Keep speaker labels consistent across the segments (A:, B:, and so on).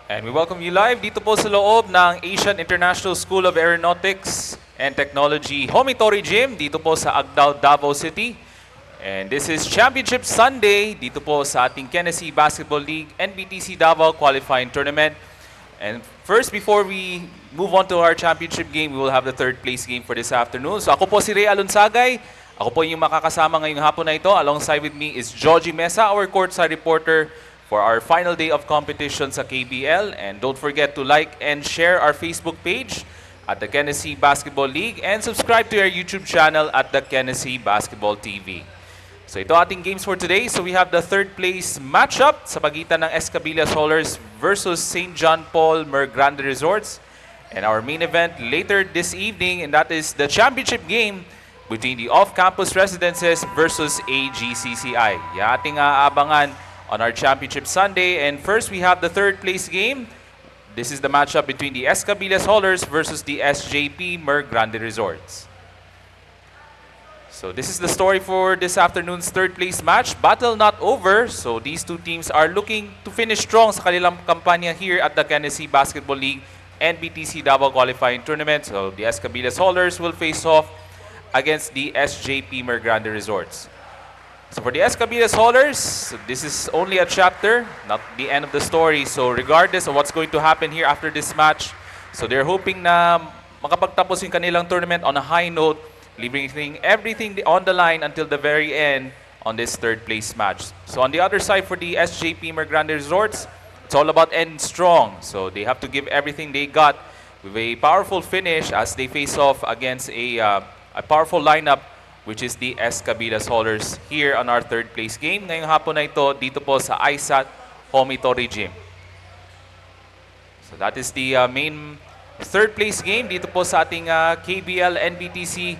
A: And we welcome you live dito po sa loob ng Asian International School of Aeronautics and Technology Homitori Gym dito po sa Agdao, Davao City. And this is Championship Sunday dito po sa ating Kennedy Basketball League NBTC Davao Qualifying Tournament. And first, before we move on to our championship game, we will have the third place game for this afternoon. So ako po si Ray Alunsagay. Ako po yung makakasama ngayong hapon na ito. Alongside with me is Joji Mesa, our courtside reporter for our final day of competition sa KBL. And don't forget to like and share our Facebook page at the Kennedy Basketball League and subscribe to our YouTube channel at the Kennedy Basketball TV. So ito ating games for today. So we have the third place matchup sa pagitan ng Escabillas Haulers versus St. John Paul Mergrande Resorts. And our main event later this evening, and that is the championship game between the off-campus residences versus AGCCI. Yung ating aabangan on our championship Sunday. And first, we have the third place game. This is the matchup between the Escabillas Haulers versus the SJP Mergrande Resorts. So this is the story for this afternoon's third place match. Battle not over. So these two teams are looking to finish strong sa kanilang kampanya here at the Kennedy Basketball League NBTC Davao Qualifying Tournament. So the Escabillas Haulers will face off against the SJP Mergrande Resorts. So for the Escabillas Haulers, this is only a chapter, not the end of the story. So regardless of what's going to happen here after this match, so they're hoping na makapagtapos yung kanilang tournament on a high note, leaving everything on the line until the very end on this third place match. So on the other side for the SJP Mergrande Resorts, it's all about end strong. So they have to give everything they got with a powerful finish as they face off against a powerful lineup, which is the Escabillas Haulers here on our third place game. Ngayong hapon na ito dito po sa AISAT Homitori Gym. So that is the main third place game dito po sa ating KBL NBTC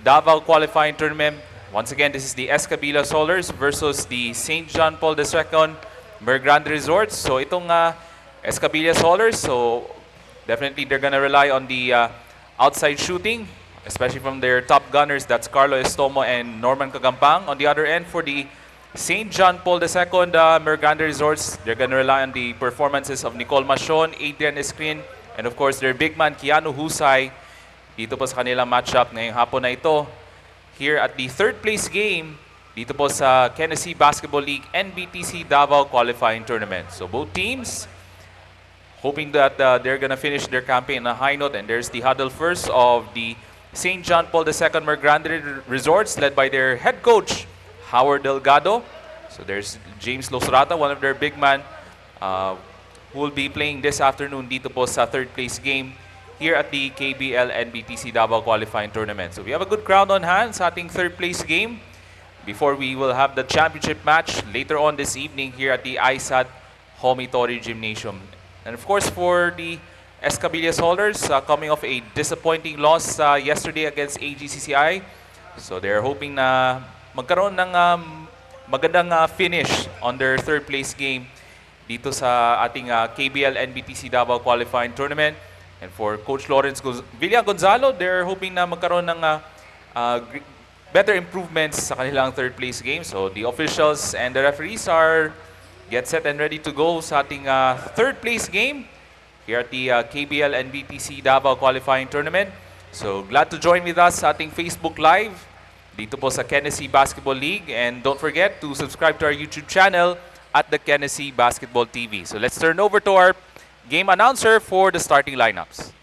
A: Davao Qualifying Tournament. Once again, this is the Escabillas Haulers versus the St. John Paul II Mergrande Resorts. So itong Escabillas Haulers, so definitely they're gonna rely on the outside shooting, especially from their top gunners, that's Carlo Estomo and Norman Kagampang. On the other end, for the St. John Paul II Mergrande Resorts, they're gonna rely on the performances of Nicole Machon, Adrian Escrin, and of course their big man Keanu Husay dito po sa kanilang matchup ngayong hapon na ito here at the third place game dito po sa Kennedy Basketball League NBTC Davao Qualifying Tournament. So both teams hoping that they're gonna finish their campaign on a high note. And there's the huddle first of the St. John Paul II Mergrande Resorts led by their head coach Howard Delgado. So there's James Losrata, one of their big man who will be playing this afternoon dito po sa third place game here at the KBL NBTC Davao Qualifying Tournament. So we have a good crowd on hand sa ating third place game before we will have the championship match later on this evening here at the AISAT Homitori Gymnasium. And of course for the Escabillas Haulers, coming off a disappointing loss yesterday against AGCCI. So they're hoping na magkaroon ng magandang finish on their third place game dito sa ating KBL NBTC Davao Qualifying Tournament. And for Coach Lawrence Villa Gonzalo, they're hoping na magkaroon ng better improvements sa kanilang third place game. So the officials and the referees are get set and ready to go sa ating third place game here at the KBL NBTC Davao Qualifying Tournament. So glad to join with us sa ating Facebook Live dito po sa Kennedy Basketball League. And don't forget to subscribe to our YouTube channel at the Kennedy Basketball TV. So let's turn over to our game announcer for the starting lineups.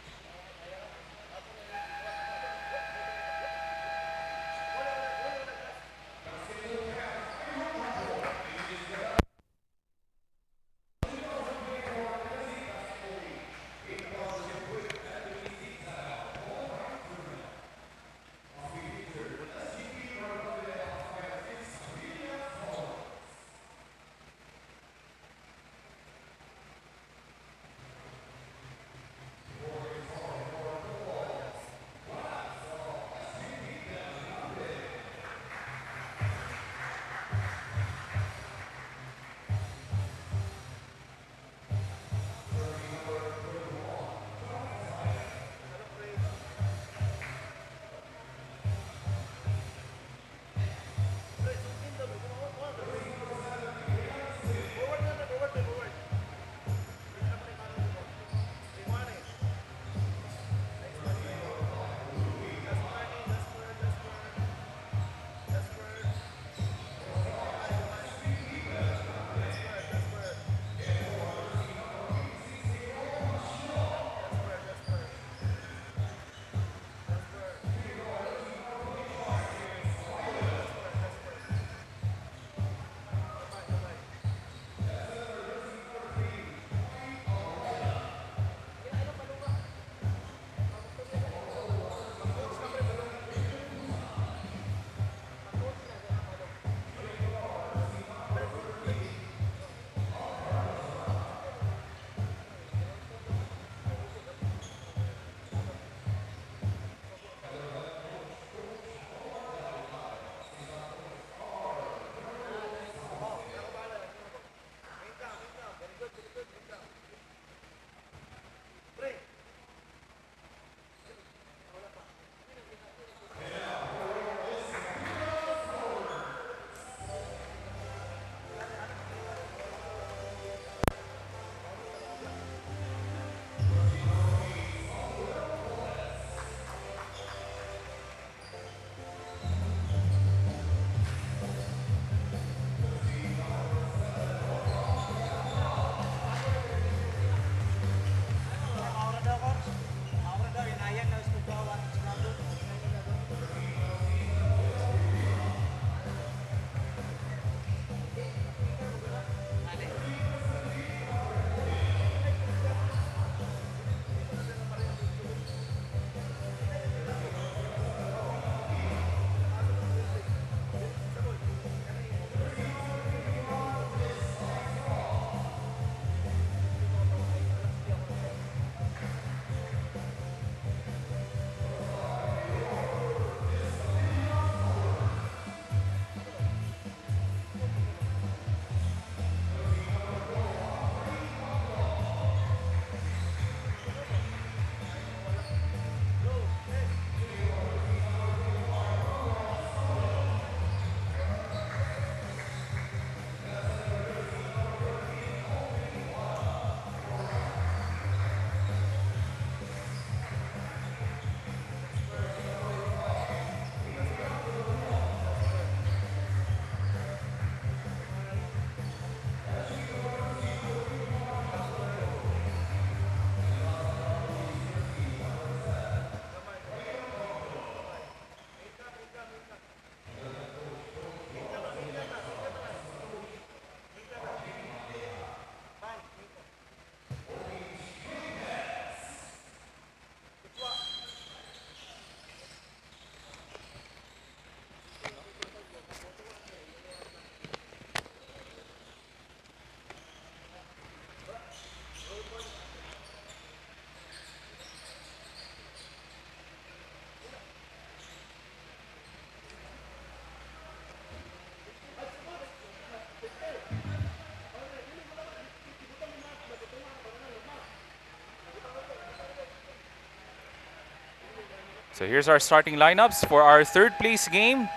A: So here's our starting lineups for our third place game.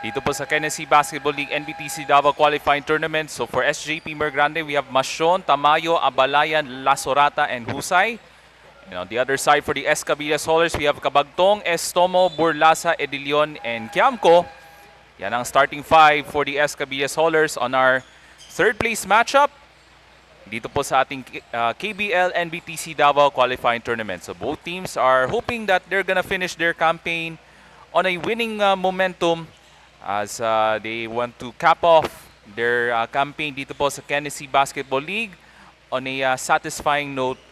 A: Dito po sa Tennessee Basketball League NBTC Davao Qualifying Tournament. So for SJP Mergrande, we have Masyon, Tamayo, Abalayan, Lasorata, and Husay. And on the other side for the Escabillas Haulers, we have Cabagtong, Estomo, Burlasa, Edilion, and Quiamco. Yan ang starting five for the Escabillas Haulers on our third place matchup. Dito po sa ating KBL NBTC Davao Qualifying Tournament. So both teams are hoping that they're gonna finish their campaign on a winning momentum as they want to cap off their campaign dito po sa Tennessee Basketball League on a satisfying note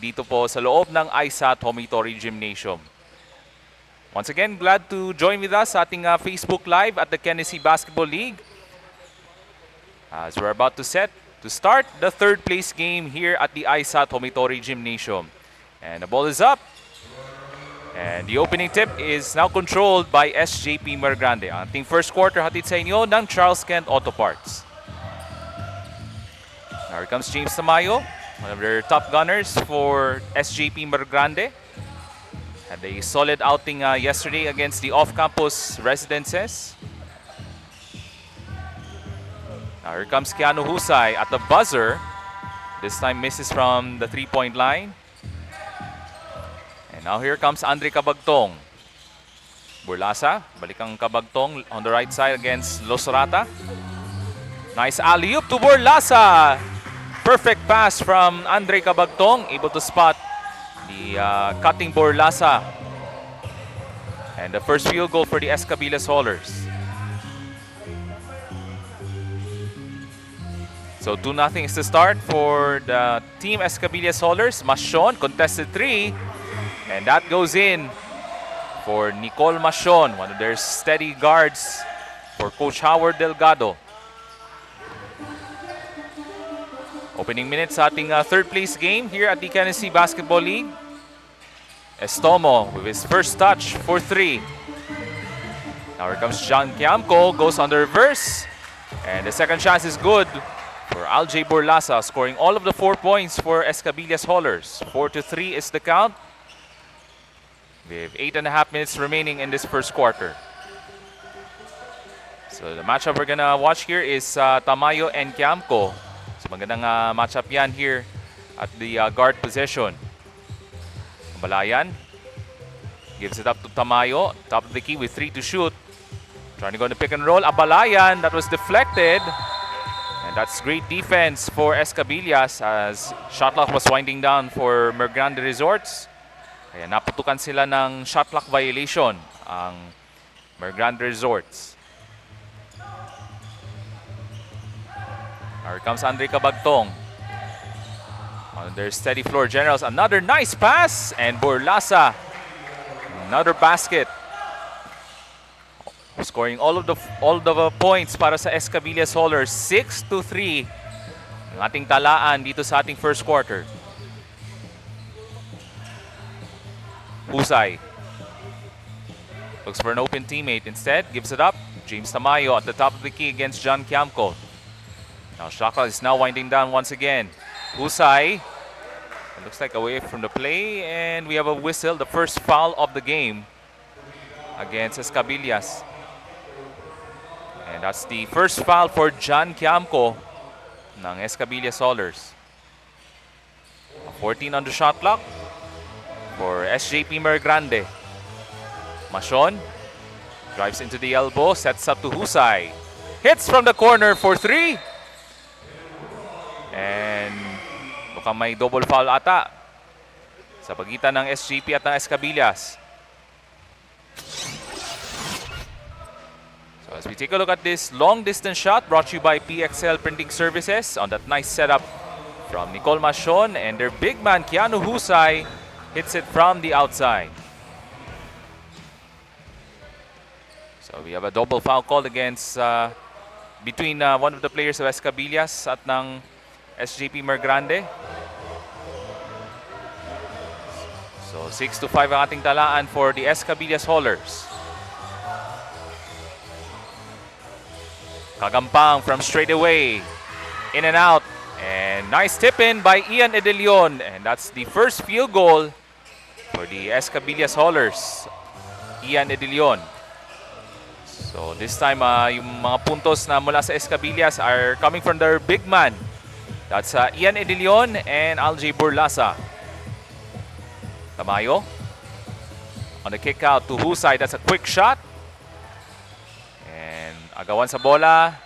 A: dito po sa loob ng AISAT Homitori Gymnasium. Once again, glad to join with us sa ating Facebook Live at the Tennessee Basketball League as we're about to start the third place game here at the AISAT Homitori Gymnasium. And the ball is up. And the opening tip is now controlled by SJP Mergrande. Ang ating first quarter hatid sa inyo ng Charles Kent Auto Parts. Now here comes James Tamayo, one of their top gunners for SJP Mergrande. Had a solid outing yesterday against the off-campus residences. Now here comes Keanu Husay at the buzzer. This time misses from the three-point line. And now here comes Andre Cabagtong. Burlasa, balik ang Cabagtong on the right side against Losorata. Nice alley-oop to Burlasa. Perfect pass from Andre Cabagtong, able to spot the cutting Burlasa. And the first field goal for the Escabillas Haulers. So 2-0 is the start for the team Escabillas Haulers. Masyon, contested three. And that goes in for Nicole Masyon, one of their steady guards for Coach Howard Delgado. Opening minutes sa ating third place game here at the Tennessee Basketball League. Estomo with his first touch for three. Now here comes John Quiamco, goes on the reverse. And the second chance is good for Aljay Burlasa, scoring all of the 4 points for Escabillas Haulers. 4-3 is the count. We have 8.5 minutes remaining in this first quarter. So the matchup we're gonna watch here is Tamayo and Quiamco. So magandang matchup yan here at the guard position. Balayan gives it up to Tamayo, top of the key with 3 to shoot. Trying to go on the pick and roll. Abalayan, that was deflected. And that's great defense for Escabillas as shot clock was winding down for Mergrande Resorts. Kaya naputukan sila ng shot clock violation ang Mergrande Resorts. Here comes Andre Cabagtong. On their steady floor generals, another nice pass, and Burlasa, another basket. Scoring all of the points para sa Escabillas Haulers. 6-3 ang ating talaan dito sa ating first quarter. Husay looks for an open teammate. Instead, gives it up. James Tamayo at the top of the key against John Quiamco. Now Shaka is now winding down once again. Husay, it looks like away from the play, and we have a whistle. The first foul of the game against Escabillas. And that's the first foul for John Quiamco ng Escabillas Haulers. 14 on the shot clock for SJP Mergrande. Masyon drives into the elbow, sets up to Husay. Hits from the corner for three. And mukhang may double foul ata sa pagitan ng SJP at ng Escabillas. So as we take a look at this long distance shot brought to you by PXL Printing Services on that nice setup from Nicole Masyon, and their big man Keanu Husay hits it from the outside. So we have a double foul called against between one of the players of Escabillas at ng SJP Mergrande. So 6-5 ang ating talaan for the Escabillas Haulers. Kagampang from straight away, in and out, and nice tip in by Ian Edilion, and that's the first field goal for the Escabillas Haulers Ian Edilion. So this time, yung mga puntos na mula sa Escabillas are coming from their big man. That's Ian Edilion and Algie Burlasa. Tamayo on the kick out to Husay. That's a quick shot. And agawan sa bola.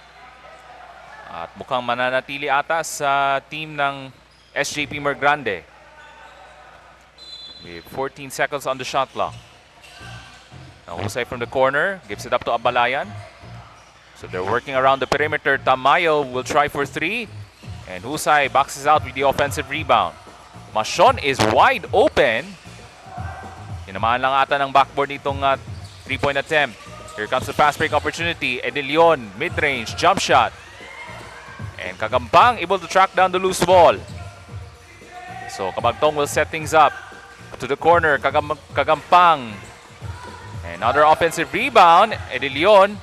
A: At mukhang mananatili ata sa team ng SJP Mergrande. With 14 seconds on the shot clock. Now Husay from the corner, gives it up to Abalayan. So they're working around the perimeter. Tamayo will try for three. And Husay boxes out with the offensive rebound. Mashon is wide open. Tinamaan lang ata ng backboard nitong three-point attempt. Here comes the fast break opportunity. Edilion, mid-range, jump shot. And Kagampang able to track down the loose ball. So Kabagtong will set things up. To the corner, Kagampang. Another offensive rebound. Edilion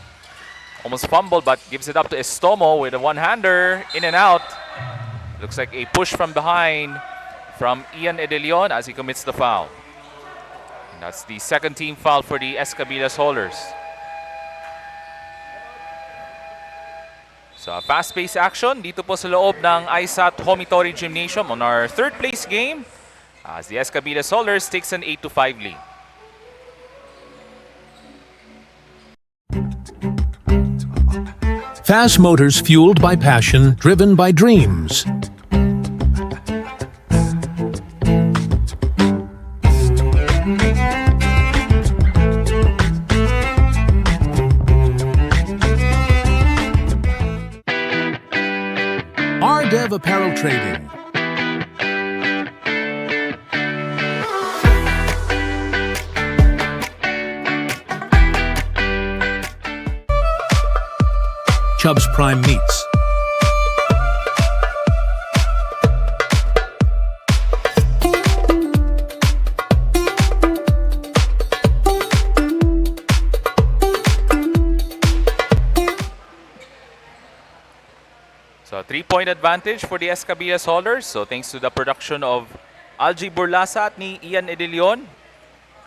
A: almost fumbled but gives it up to Estomo with a one-hander. In and out. Looks like a push from behind from Ian Edilion as he commits the foul. And that's the second team foul for the Escabillas Haulers. So a fast-paced action dito po sa loob ng AISAT Homitori Gymnasium on our third place game as the Escabillas Haulers takes an 8-5 lead.
B: Fast motors fueled by passion, driven by dreams. Dev Apparel Trading. Chubb's Prime Meats.
A: So a 3-point advantage for the Escabillas Haulers. So thanks to the production of Algie Burlasa at ni Ian Edilion.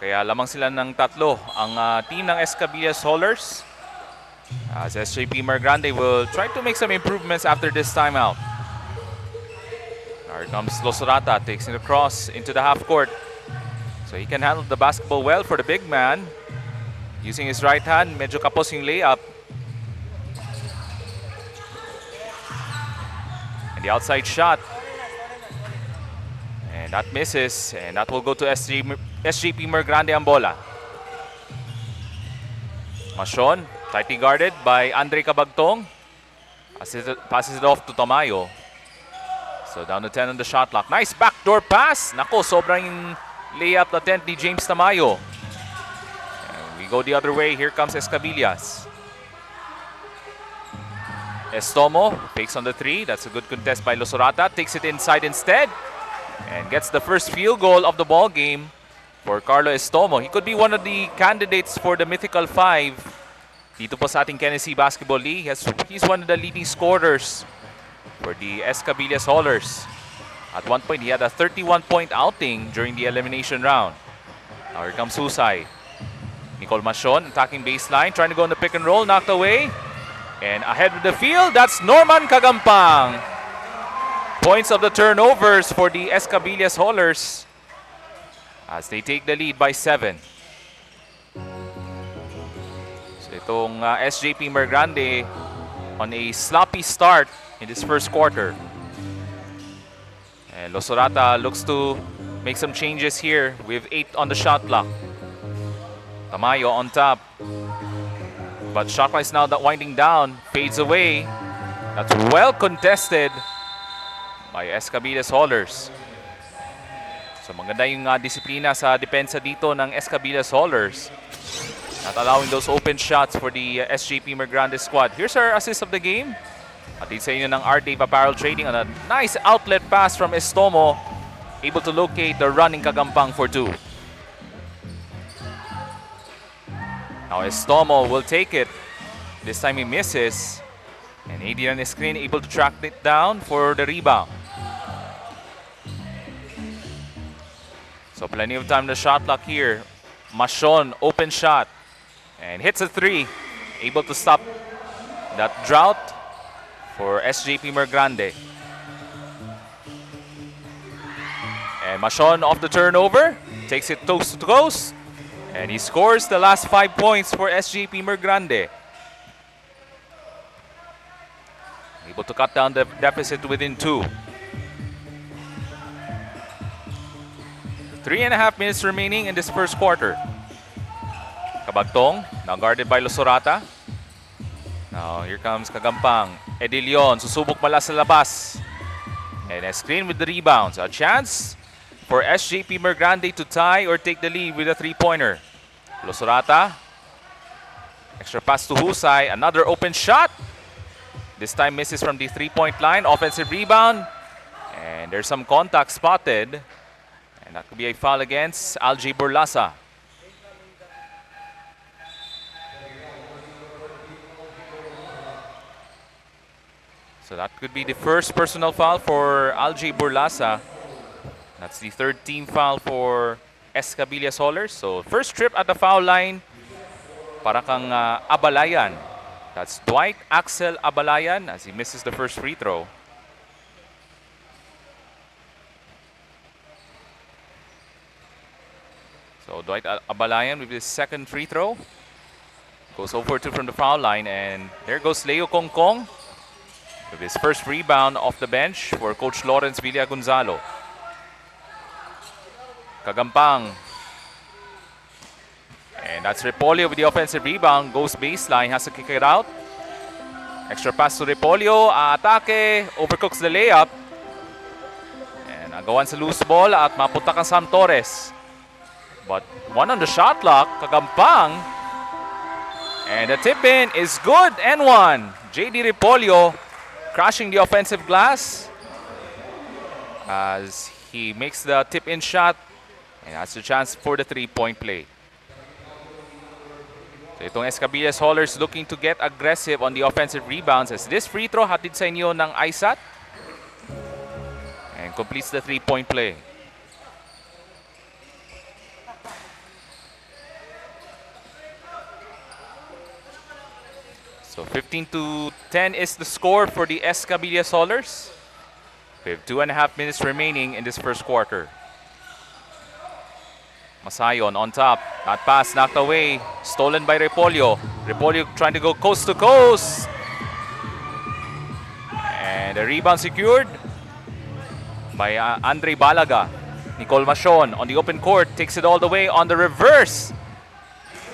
A: Kaya lamang sila ng tatlo ang team ng Escabillas Haulers. As SJP Mergrande will try to make some improvements after this timeout. Here comes Losorata, takes it across into the half court. So he can handle the basketball well for the big man. Using his right hand, medyo kapos yung layup. The outside shot, and that misses, and that will go to SJP Mergrande ang bola. Mashon, tightly guarded by Andre Cabagtong. Passes it off to Tamayo. So down to 10 on the shot clock. Nice backdoor pass. Nako, sobrang yung layup attempt ni James Tamayo. And we go the other way. Here comes Escabillas. Estomo fakes on the three. That's a good contest by Losorata. Takes it inside instead and gets the first field goal of the ball game for Carlo Estomo. He could be one of the candidates for the Mythical Five dito po sa ating Kennedy Basketball League. He's one of the leading scorers for the Escabillas Haulers. At one point, he had a 31-point outing during the elimination round. Now here comes Husay. Nicole Mashon attacking baseline, trying to go on the pick and roll, knocked away. And ahead of the field, that's Norman Kagampang. Points of the turnovers for the Escabillas Haulers as they take the lead by 7. So itong SJP Mergrande on a sloppy start in this first quarter. And Losorata looks to make some changes here with 8 on the shot clock. Tamayo on top. But shot clock is now winding down, fades away. That's well contested by Escabillas Haulers. So maganda yung disiplina sa depensa dito ng Escabillas Haulers. Not allowing those open shots for the SJP Mergrande squad. Here's our assist of the game. Atid sa inyo ng Dave Apparel Trading on a nice outlet pass from Estomo. Able to locate the running Kagampang for 2. Now Estomo will take it. This time he misses. And Adrian Escrin able to track it down for the rebound. So plenty of time to shot clock here Mashon, open shot. And hits a three. Able to stop that drought for SJP Mergrande. And Mashon off the turnover. Takes it toes to toes. And he scores the last 5 points for SJP Mergrande. Able to cut down the deficit within 2. 3.5 minutes remaining in this first quarter. Kabagtong, now guarded by Losorata. Now here comes Kagampang. Edilion, susubok pala sa labas. And a screen with the rebounds. A chance for SJP Mergrande to tie or take the lead with a three-pointer. Losorata. Extra pass to Husay. Another open shot. This time misses from the three-point line. Offensive rebound. And there's some contact spotted. And that could be a foul against Algie Burlasa. So that could be the first personal foul for Algie Burlasa. That's the third team foul for Escabillas Haulers. So first trip at the foul line, para kang Abalayan. That's Dwight Axel Abalayan as he misses the first free throw. So Dwight Abalayan with his second free throw. Goes 0 for 2 from the foul line. And there goes Leo Kongkong with his first rebound off the bench for Coach Lawrence Villagonzalo. Kagampang. And that's Repolio with the offensive rebound. Goes baseline, has to kick it out. Extra pass to Repolio. Atake, overcooks the layup. And agawan sa loose ball at mapunta kang Sam Torres. But one on the shot clock, Kagampang. And the tip-in is good and one. JD Repolio crashing the offensive glass as he makes the tip-in shot. And that's the chance for the three-point play. So itong Escabillas Haulers looking to get aggressive on the offensive rebounds as this free throw hatid sa inyo ng AISAT. And completes the three-point play. So 15-10 is the score for the Escabillas Haulers. We have 2.5 minutes remaining in this first quarter. Masayon on top. That pass knocked away. Stolen by Repolio. Repolio trying to go coast to coast. And the rebound secured by Andre Balaga. Nicole Machon on the open court. Takes it all the way on the reverse.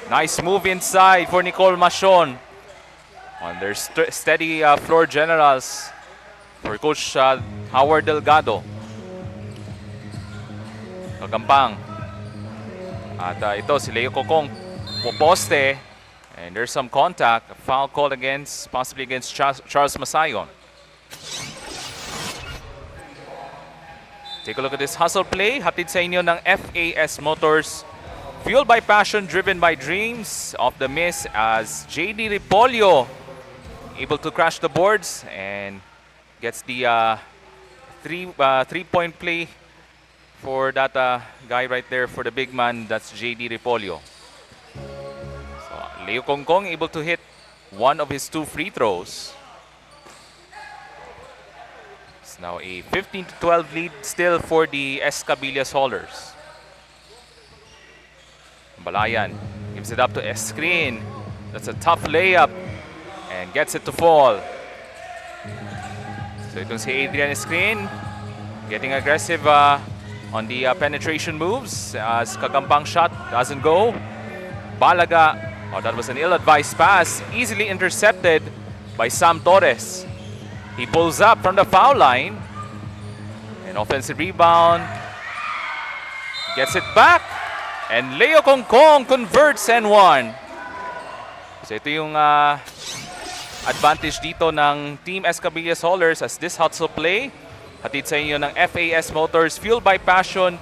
A: Nice move inside for Nicole Machon. On their steady floor generals for Coach Howard Delgado. Kagampang. At ito si Leo Kokong poste. And there's some contact. A foul called against, possibly against Charles Masayon. Take a look at this hustle play. Hatid sa inyo ng FAS Motors. Fueled by passion, driven by dreams. Off the miss as JD Repolio able to crash the boards and gets the three-point play for that guy right there for the big man. That's JD Repolio. So Leo Kongkong able to hit one of his 2 free throws. It's now a 15-12 lead still for the Escabillas Haulers. Balayan gives it up to Escrin. That's a tough layup and gets it to fall. So itong si Adrian Escrin getting aggressive on the penetration moves as Kagampang shot doesn't go. Balaga, oh, that was an ill-advised pass, easily intercepted by Sam Torres. He pulls up from the foul line. An offensive rebound. Gets it back. And Leo Kongkong converts and one. So ito yung advantage dito ng Team Escabillas Haulers as this hustle play. Hatid sa inyo ng FAS Motors, fueled by passion,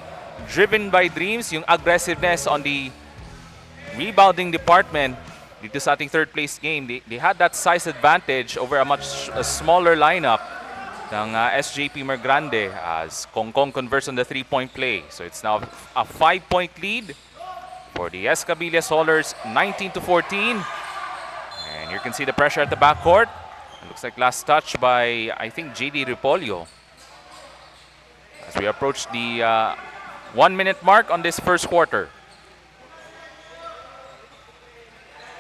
A: driven by dreams. Yung aggressiveness on the rebounding department dito sa ating third place game. They had that size advantage over a much smaller lineup ng SJP Mergrande as Kongkong converts on the three-point play. So it's now a 5-point lead for the Escabillas Haulers, 19-14. And you can see the pressure at the backcourt. It looks like last touch by, I think, JD Ripolio. As we approach the 1 minute mark on this first quarter.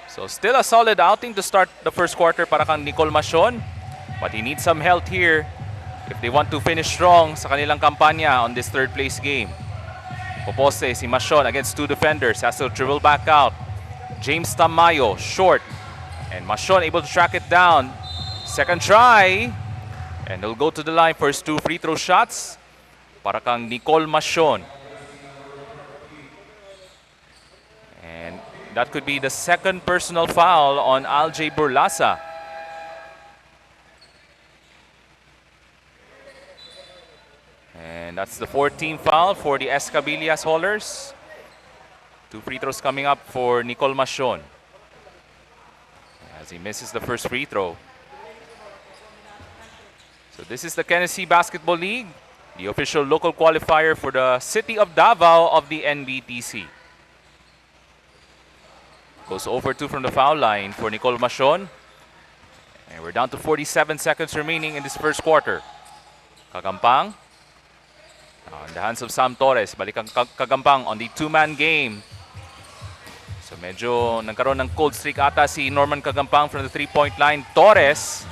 A: So still a solid outing to start the first quarter para kang Nicole Machon. But he needs some help here if they want to finish strong sa kanilang kampanya on this third place game. Poposte si Machon against two defenders. Has to dribble back out. James Tamayo, short. And Machon able to track it down. Second try. And he'll go to the line for his two free throw shots. Para kang Nicole Machon. And that could be the second personal foul on Aljay Burlasa. And that's the 14th foul for the Escabillas Haulers. Two free throws coming up for Nicole Machon. As he misses the first free throw. So this is the Tennessee Basketball League, the official local qualifier for the city of Davao of the NBTC. Goes over 2 from the foul line for Nicole Machon. And we're down to 47 seconds remaining in this first quarter. Kagampang. In the hands of Sam Torres. Balik ang Kagampang on the two-man game. So medyo nagkaroon ng cold streak ata si Norman Kagampang from the three-point line. Torres.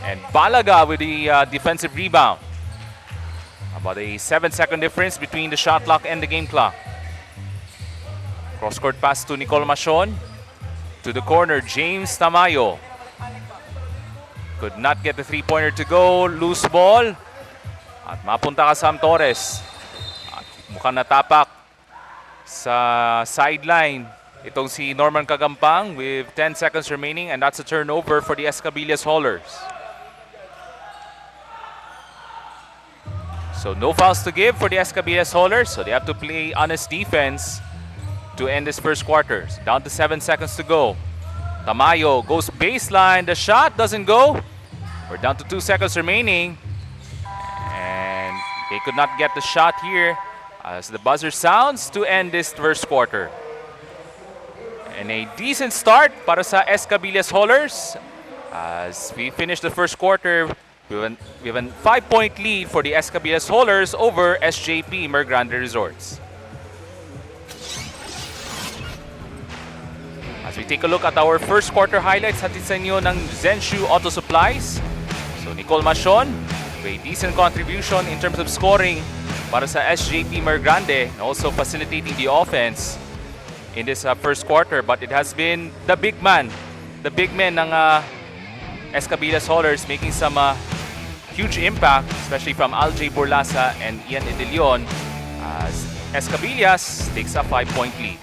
A: And Balaga with the defensive rebound. About a 7-second difference between the shot clock and the game clock. Cross-court pass to Nicole Machon. To the corner, James Tamayo. Could not get the three-pointer to go. Loose ball. At mapunta ka Sam Torres. At mukhang natapak sa sideline. Itong si Norman Kagampang with 10 seconds remaining. And that's a turnover for the Escabillas Haulers. So no fouls to give for the Escabillas Haulers. So they have to play honest defense to end this first quarter. Down to 7 seconds to go. Tamayo goes baseline. The shot doesn't go. We're down to 2 seconds remaining. And they could not get the shot here as the buzzer sounds to end this first quarter. And a decent start para sa Escabillas Haulers. As we finish the first quarter, we have a 5-point lead for the Escabillas Haulers over SJP Mergrande Resorts. As we take a look at our first quarter highlights, hatid sa inyo ng Zenshu Auto Supplies. So Nicole Machon, with a decent contribution in terms of scoring para sa SJP Mergrande, and also facilitating the offense in this first quarter. But it has been the big men ng Escabillas Haulers making some huge impact, especially from Aljay Burlasa and Ian Idilion, as Escabillas takes a 5-point lead.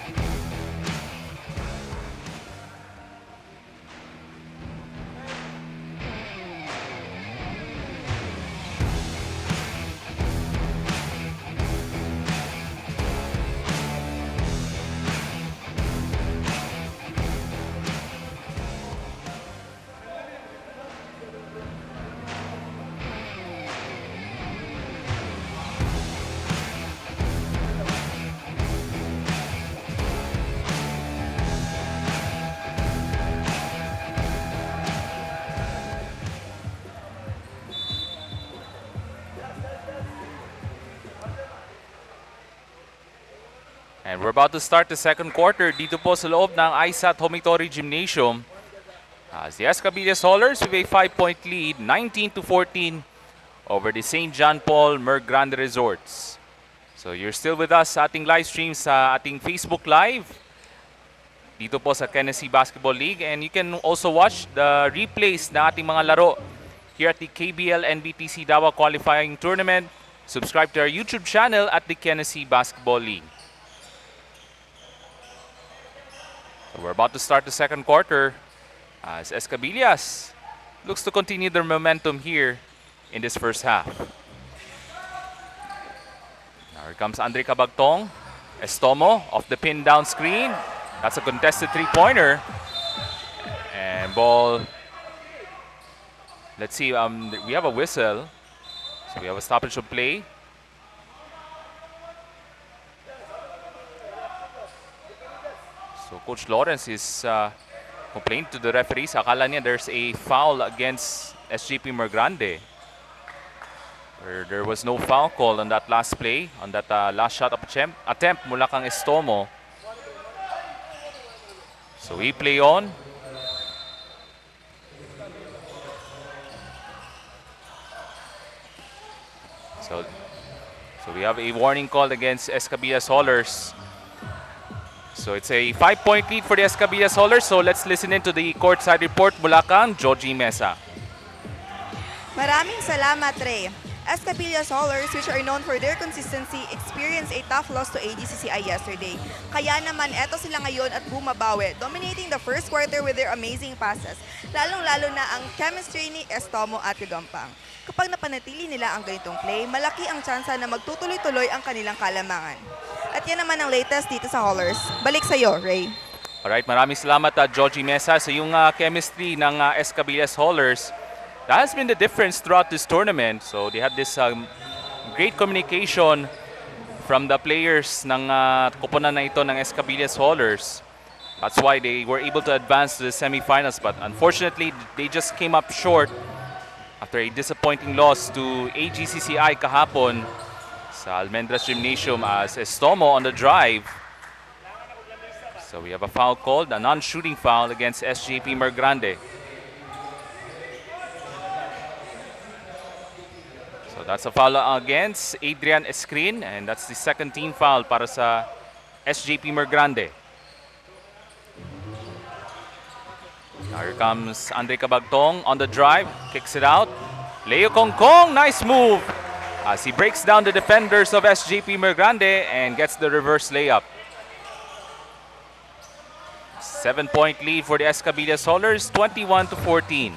A: And we're about to start the second quarter dito po sa loob ng AISAT Homitori Gymnasium. As the Escabillas Haulers with a 5-point lead, 19-14 over the St. John Paul Mergrande Resorts. So you're still with us sa ating live stream sa ating Facebook Live dito po sa Tennessee Basketball League. And you can also watch the replays na ating mga laro here at the KBL NBTC Davao Qualifying Tournament. Subscribe to our YouTube channel at the Tennessee Basketball League. So we're about to start the second quarter as Escabillas looks to continue their momentum here in this first half. Now here comes Andre Cabagtong. Estomo off the pin down screen. That's a contested three-pointer. And ball. Let's see, we have a whistle. So we have a stoppage of play. So Coach Lawrence is complaining to the referees. Akala niya there's a foul against SJP Mergrande. There was no foul call on that last play, on that last shot attempt mula kang Estomo. So we play on. So we have a warning call against Escabillas Haulers. So it's a 5-point lead for the Escabillas Haulers. So let's listen in to the courtside report mula kang Joji Mesa.
C: Maraming salamat, Ray. Escabillas Haulers, which are known for their consistency, experienced a tough loss to AGCCI yesterday. Kaya naman, eto sila ngayon at bumabawi, dominating the first quarter with their amazing passes, lalong-lalo na ang chemistry ni Estomo at Gampang. Kapag napanatili nila ang ganitong play, malaki ang tsansa na magtutuloy-tuloy ang kanilang kalamangan. At yan naman ang latest dito sa Haulers. Balik sa'yo, Ray.
A: Alright, maraming salamat Joji Mesa. So yung chemistry ng Escabillas Haulers, that has been the difference throughout this tournament. So they had this great communication from the players ng koponan na ito ng Escabillas Haulers. That's why they were able to advance to the semifinals. But unfortunately, they just came up short after a disappointing loss to AGCCI kahapon sa Almendras Gymnasium as Estomo on the drive. So we have a foul called, a non-shooting foul against SJP Mergrande. So that's a foul against Adrian Escrin, and that's the second team foul para sa SJP Mergrande. Now here comes Andre Cabagtong on the drive, kicks it out. Leo Kongkong, nice move as he breaks down the defenders of SJP Mergrande and gets the reverse layup. 7-point lead for the Escabillas Haulers, 21-14.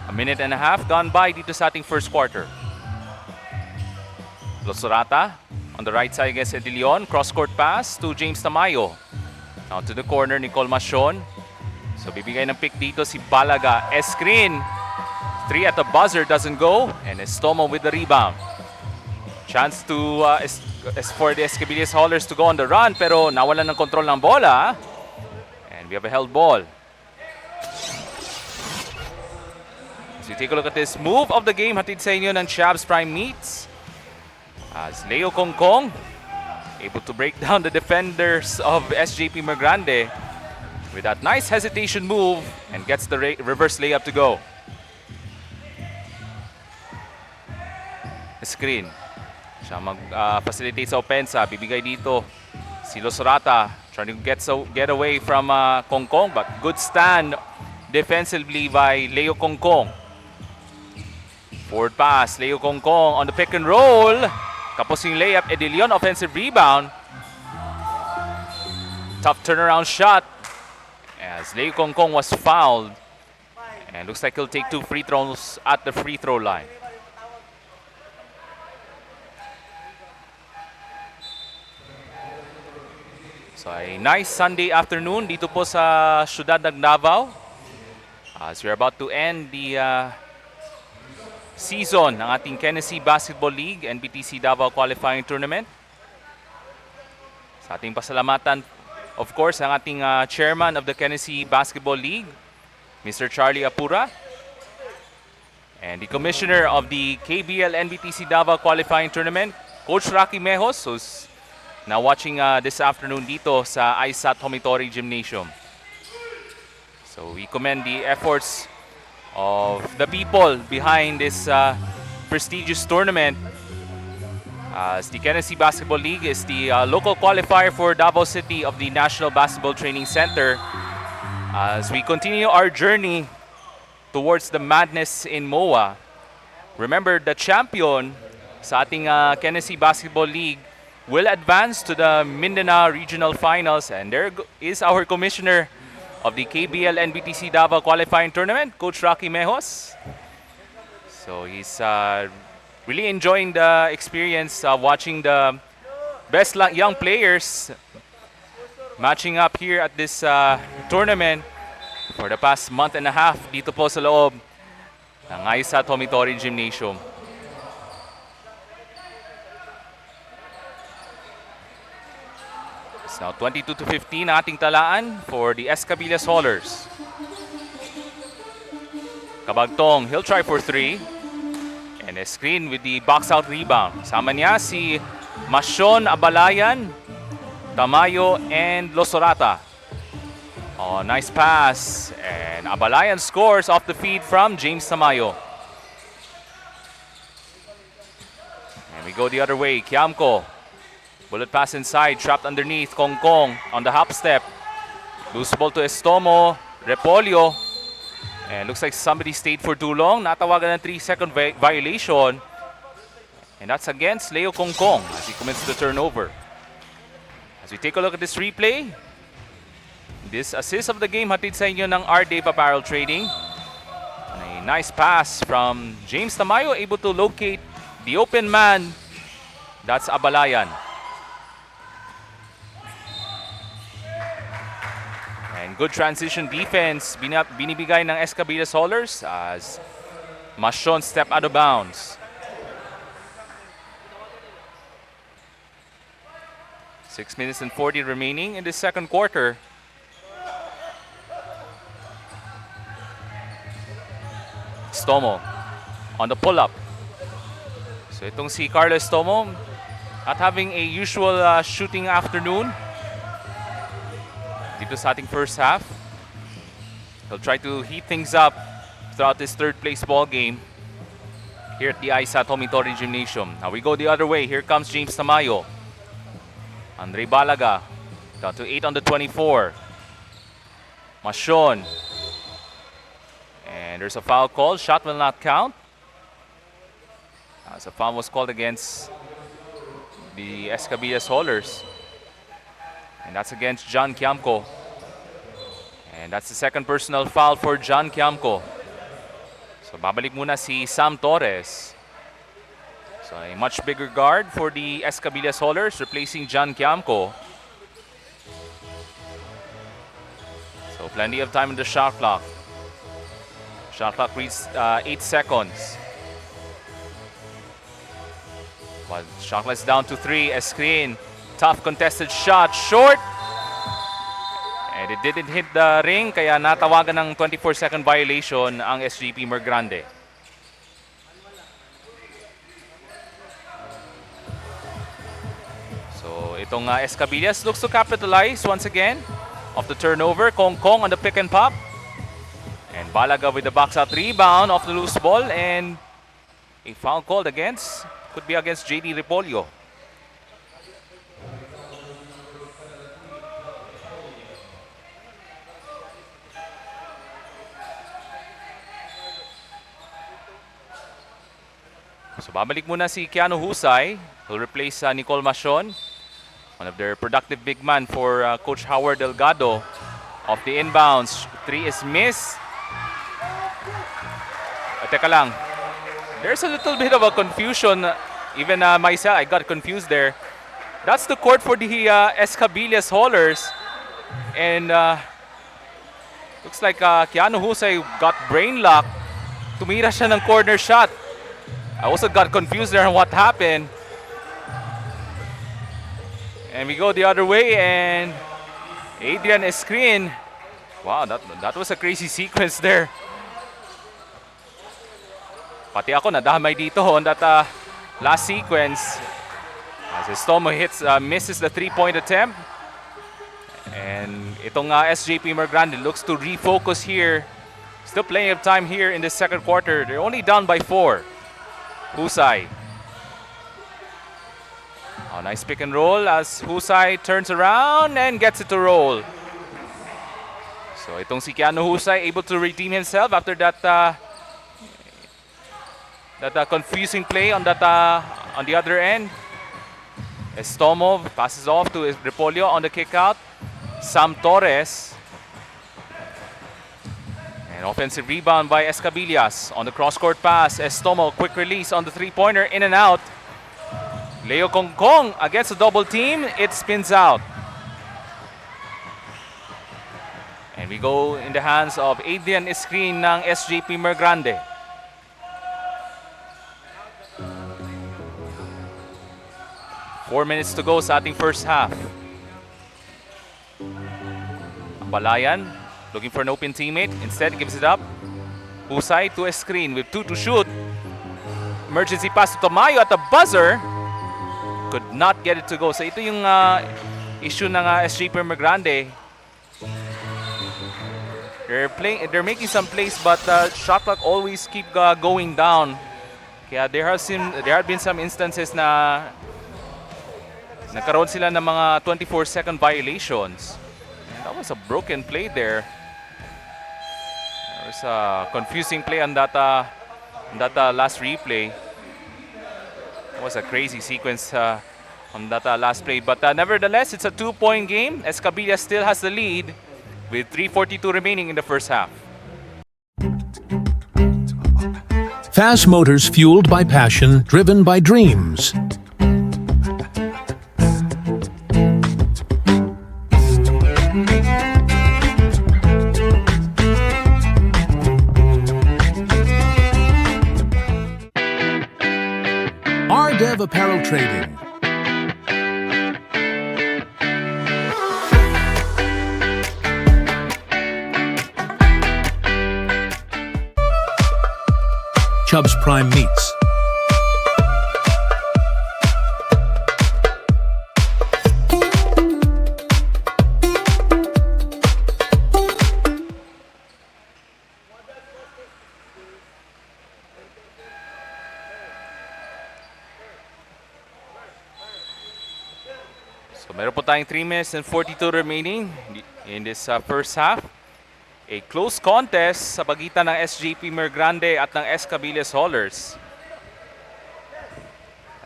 A: A minute and a half gone by dito sa ating first quarter. Losorata on the right side against Edilion. Cross-court pass to James Tamayo. Now to the corner, Nicole Machon. So bibigay ng pick dito si Balaga. Escrin. 3 at the buzzer, doesn't go. And Estomo with the rebound. Chance to for the Escabillas Haulers to go on the run, pero nawalan ng kontrol ng bola. And we have a held ball. So you take a look at this move of the game, hatid sa inyo ng Shabs Prime Meats. As Leo Kongkong able to break down the defenders of SJP Mergrande with that nice hesitation move and gets the reverse layup to go. Screen. Siya mag-facilitate sa opensa. Bibigay dito si Losorata trying to get away from Kongkong, but good stand defensively by Leo Kongkong. Forward pass, Leo Kongkong on the pick and roll. Kapos yung layup, Edilion offensive rebound. Tough turnaround shot as Leo Kongkong was fouled. And looks like he'll take 2 free throws at the free throw line. So a nice Sunday afternoon dito po sa Ciudad ng Davao. As we're about to end the season ng ating Tennessee Basketball League NBTC Davao Qualifying Tournament. Sa ating pasalamatan, of course, ang ating chairman of the Tennessee Basketball League, Mr. Charlie Apura, and the commissioner of the KBL NBTC Davao Qualifying Tournament, Coach Rocky Mejos, who's now watching this afternoon dito sa AISAT Homitori Gymnasium. So we commend the efforts of the people behind this prestigious tournament. As the Tennessee Basketball League is the local qualifier for Davao City of the National Basketball Training Center. As we continue our journey towards the madness in MOA, remember the champion sa ating Tennessee Basketball League will advance to the Mindanao Regional Finals, and there is our commissioner of the KBL NBTC Davao Qualifying Tournament, Coach Rocky Mejos. So he's really enjoying the experience of watching the best young players matching up here at this tournament for the past month and a half dito po sa loob ng AISAT Homitori Gymnasium. Now 22-15 ating talaan for the Escabillas Haulers. Kabagtong, he'll try for 3. And a screen with the box out rebound. Sama niya si Masyon Abalayan, Tamayo, and Losorata. Oh, nice pass. And Abalayan scores off the feed from James Tamayo. And we go the other way. Kiamko. Bullet pass inside. Trapped underneath. Kongkong on the hop step. Loose ball to Estomo. Repolyo. And looks like somebody stayed for too long. Natawagan ng 3-second violation. And that's against Leo Kongkong as he commits the turnover. As we take a look at this replay, this assist of the game hatid sa inyo ng R. Dave Apparel Trading. And a nice pass from James Tamayo, able to locate the open man. That's Abalayan. And good transition defense binibigay ng Escabillas Haulers as Masyon step out of bounds. 6 minutes and 40 remaining in the second quarter. Stomo on the pull-up. So itong si Carlos Stomo not having a usual shooting afternoon dito sa ating first half. He'll try to heat things up throughout this third place ball game here at the AISAT Homitori Gymnasium. Now we go the other way. Here comes James Tamayo. Andre Balaga down to 8 on the 24. Masyon. And there's a foul call. Shot will not count. As a foul was called against the Escabillas Haulers. And that's against John Kiamko. And that's the second personal foul for John Kiamko. So babalik muna si Sam Torres. So a much bigger guard for the Escabillas Haulers, replacing John Kiamko. So plenty of time in the shot clock. Shot clock reads 8 seconds. But shot clock is down to 3. A screen. Tough contested shot. Short. And it didn't hit the ring, kaya natawagan ng 24-second violation ang SJP Mergrande. So itong Escabillas looks to capitalize once again off the turnover. Kongkong on the pick and pop. And Balaga with the box out rebound off the loose ball, and a foul called against, could be against JD Repolyo. So babalik muna si Keanu Husay. He'll replace Nicole Masyon, one of their productive big man for Coach Howard Delgado. Off the inbounds, 3 is missed. Teka lang, there's a little bit of a confusion. Even myself, I got confused there. That's the court for the Escabillas Haulers. And looks like Keanu Husay got brain lock. Tumira siya ng corner shot. I also got confused there on what happened. And we go the other way, and Adrian Escrin. Wow, that was a crazy sequence there. Pati ako nadamay dito on that last sequence. As Estomo misses the 3-point attempt. And itong SJP Mergrande looks to refocus here. Still plenty of time here in the second quarter. They're only down by 4. Husay. Oh, nice pick and roll as Husay turns around and gets it to roll. So itong si Keanu Husay able to redeem himself after that confusing play on that on the other end. Estomo passes off to Repolyo on the kick out. Sam Torres. An offensive rebound by Escabillas on the cross-court pass. Estomo, quick release on the three-pointer, in and out. Leo Kongkong against a double team. It spins out. And we go in the hands of Adrian Escrin ng SJP Mergrande. Four minutes to go sa ating first half. Balayan looking for an open teammate. Instead, gives it up. Husay to a screen with 2 to shoot. Emergency pass to Tamayo at the buzzer. Could not get it to go. So ito yung issue ng SJP Mergrande. They're making some plays, but shot clock always keep going down. Kaya there have been some instances na nagkaroon sila ng mga 24-second violations. And that was a broken play there. There was a confusing play on that last replay. It was a crazy sequence on that last play. But nevertheless, it's a 2-point game. Escabillas still has the lead with 3:42 remaining in the first half.
B: Fast motors fueled by passion, driven by dreams. RDev Apparel Trading. Chubb's Prime Meats.
A: So meron po tayong 3 minutes and 42 remaining in this first half. A close contest sa pagitan ng SJP Mergrande at ng Escabillas Haulers.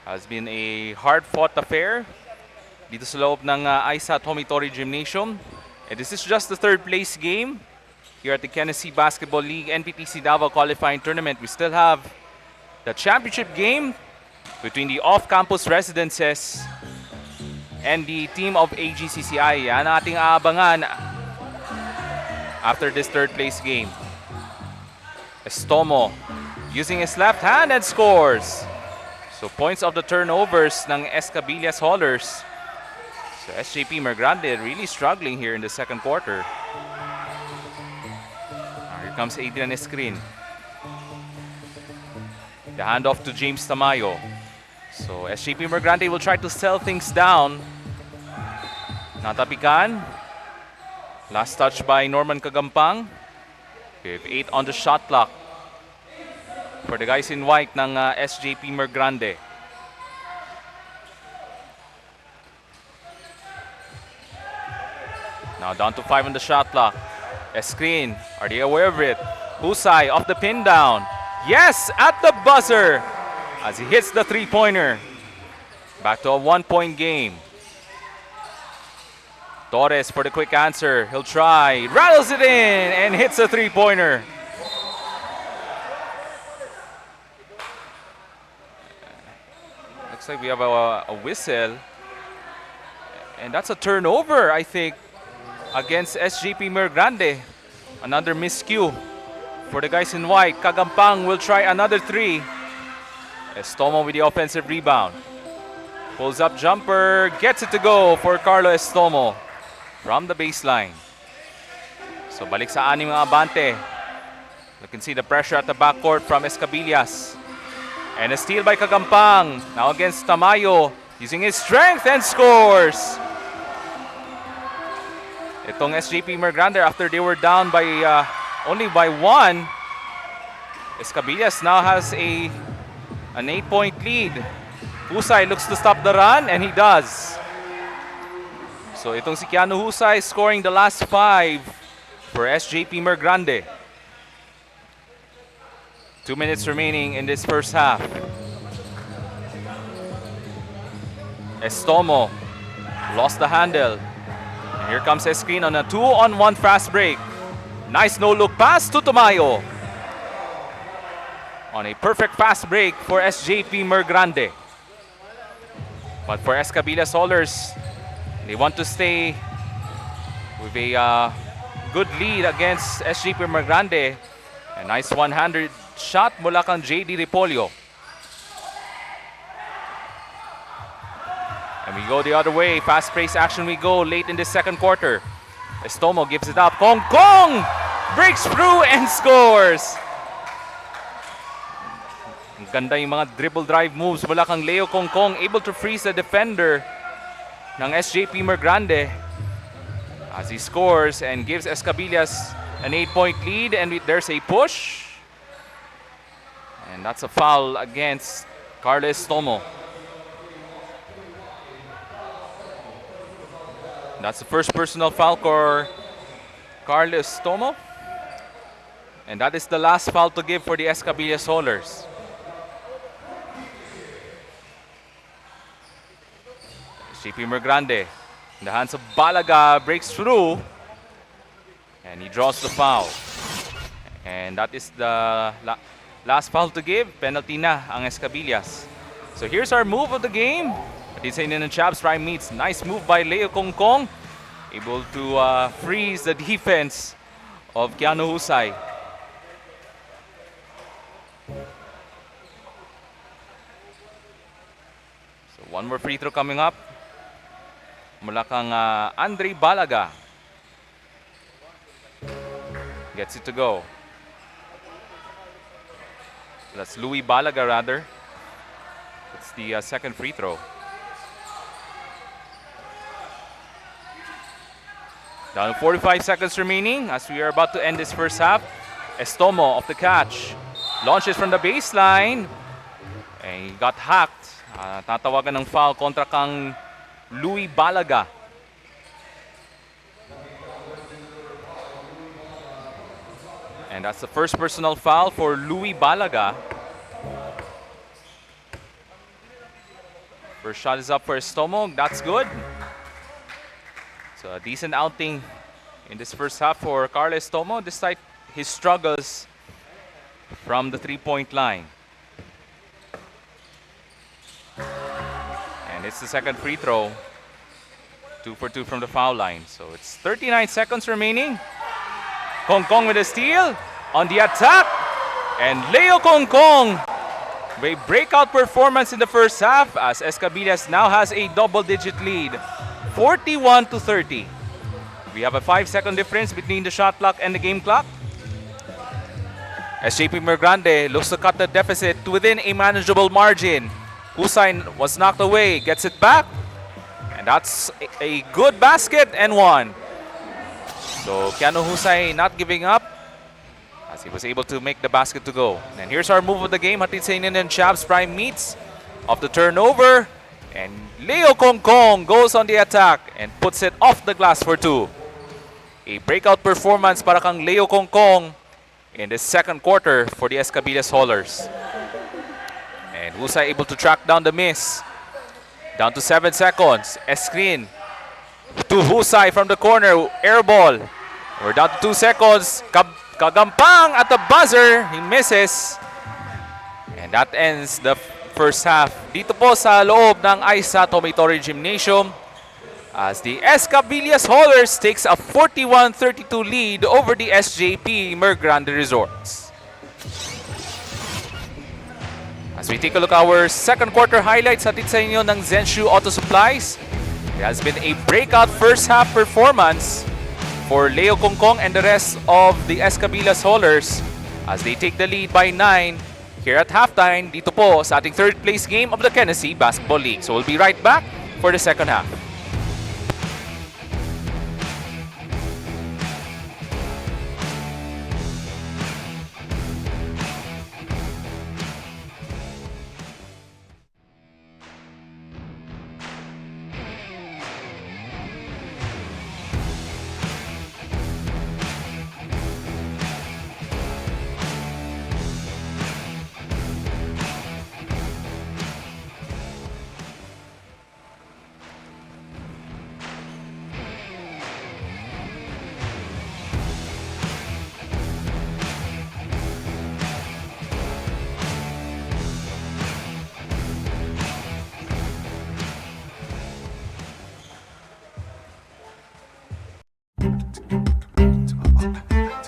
A: Has been a hard-fought affair dito sa loob ng AISAT Homitori Gymnasium. And this is just the third place game here at the Tennessee Basketball League NBTC Davao Qualifying Tournament. We still have the championship game between the off-campus residences and the team of AGCCI. Yan ang ating aabangan after this third place game. Estomo using his left hand and scores. So points of the turnovers ng Escabillas Haulers. So SJP Mergrande really struggling here in the second quarter. Here comes Adrian Escrin. The handoff to James Tamayo. So SJP Mergrande will try to sell things down. Natapikan. Last touch by Norman Kagampang. We have 8 on the shot clock for the guys in white ng SJP Mergrande. Now down to 5 on the shot clock. Escrin, are they aware of it? Husay off the pin down. Yes, at the buzzer as he hits the three-pointer. Back to a 1-point game. Torres for the quick answer. He'll try, rattles it in, and hits a three-pointer. Looks like we have a whistle. And that's a turnover, I think, against SJP Mergrande. Another miscue for the guys in white. Kagampang will try another three. Estomo with the offensive rebound. Pulls up jumper, gets it to go for Carlo Estomo from the baseline. So balik sa anim mga abante. You can see the pressure at the backcourt from Escabillas. And a steal by Kagampang. Now against Tamayo, using his strength and scores. Itong SJP Mergrande, after they were down by only by 1, Escabillas now has an 8-point lead. Husay looks to stop the run, and he does. So itong si Keanu Husay scoring the last 5 for SJP Mergrande. 2 minutes remaining in this first half. Estomo lost the handle. And here comes Escrin on a 2-on-1 fast break. Nice no-look pass to Tamayo. On a perfect fast break for SJP Mergrande. But for Escabillas Haulers, they want to stay with a good lead against SJP Mergrande. A nice one-handed shot mula kang JD Ripolio. And we go the other way. Fast-paced action we go late in the second quarter. Estomo gives it up. Kong Kong breaks through and scores. Ang ganda yung mga dribble drive moves mula kang Leo Kong Kong, able to freeze the defender ng SJP Mergrande as he scores and gives Escabillas an 8-point lead, and there's a push. And that's a foul against Carlos Estomo. That's the first personal foul for Carlos Estomo. And that is the last foul to give for the Escabillas Haulers. SJP Mergrande in the hands of Balaga breaks through. And he draws the foul. And that is the last foul to give. Penalty na ang Escabillas. So here's our move of the game. Patisainin ng Chabs Prime meets. Nice move by Leo Kong Kong. Able to freeze the defense of Keanu Husay. So one more free throw coming up. Mula kang Andre Balaga. Gets it to go. That's Louis Balaga rather. It's the second free throw. Down to 45 seconds remaining as we are about to end this first half. Estomo off the catch. Launches from the baseline. And he got hacked. Tatawagan ng foul kontra kang Louis Balaga. And that's the first personal foul for Louis Balaga. First shot is up for Estomo. That's good. So a decent outing in this first half for Carlos Estomo despite his struggles from the three-point line. And it's the second free throw. 2 for 2 from the foul line. So it's 39 seconds remaining. Kong Kong with a steal on the attack. And Leo Kong Kong with a breakout performance in the first half as Escabillas now has a double-digit lead. 41-30. We have a 5-second difference between the shot clock and the game clock. SJP Mergrande looks to cut the deficit to within a manageable margin. Husay was knocked away, gets it back. And that's a good basket and one. So Keanu Husay not giving up as he was able to make the basket to go. And here's our move of the game. Hatid sa inyo ng Chabs Prime meets off the turnover. And Leo Kong Kong goes on the attack and puts it off the glass for two. A breakout performance para kang Leo Kong Kong in the second quarter for the Escabillas Haulers. And Husay able to track down the miss. Down to 7 seconds. Screen to Husay from the corner. Air ball. We're down to 2 seconds. Kagampang at the buzzer. He misses. And that ends the first half. Dito po sa loob ng AISAT Homitori Gymnasium as the Escabillas Haulers takes a 41-32 lead over the SJP Mergrande Resorts. As we take a look at our second quarter highlights, hatid sa inyo ng Zenshu Auto Supplies. It has been a breakout first half performance for Leo Kong Kong and the rest of the Escabillas Haulers as they take the lead by 9 here at halftime dito po sa ating third place game of the Tennessee Basketball League. So we'll be right back for the second half.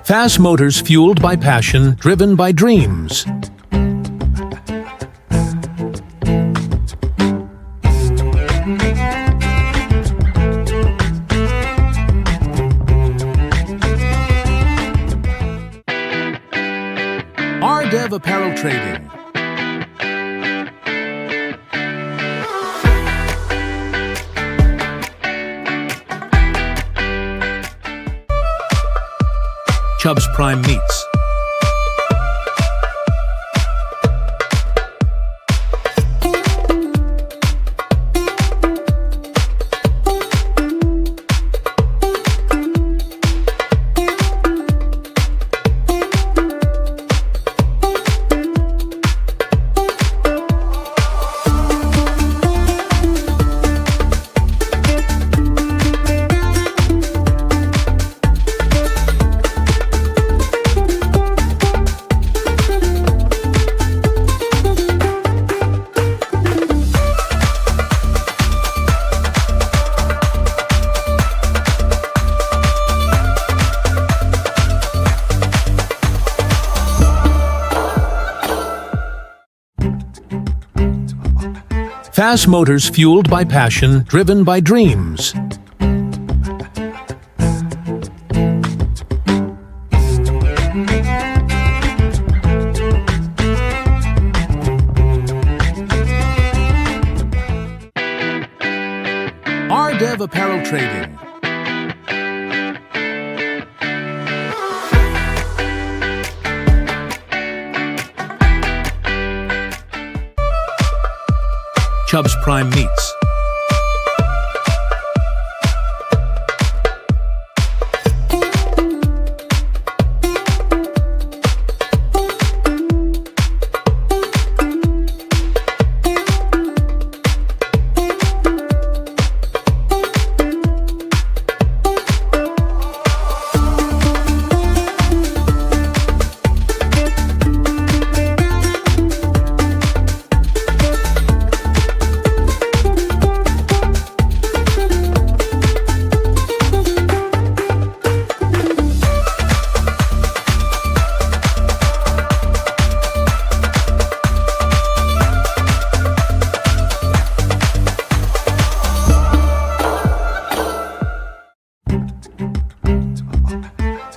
B: Fast motors fueled by passion, driven by dreams. Trading. Chubb's Prime Meats. Fast motors fueled by passion, driven by dreams. RDev Apparel Trading. Chubb's Prime Meats.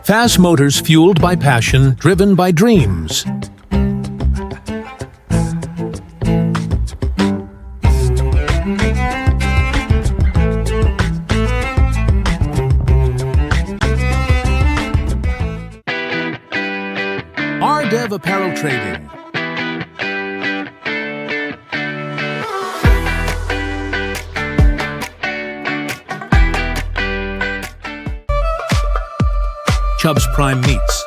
B: Fast motors fueled by passion, driven by dreams. RDev Apparel Trading. Chubb's Prime Meats.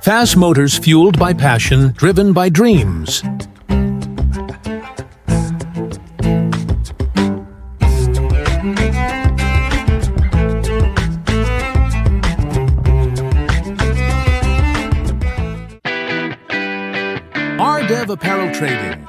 B: Fast motors fueled by passion, driven by dreams. RDev Apparel Trading.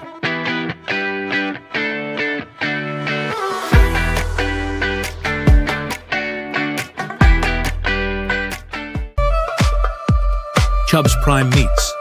B: Chubb's Prime Meats.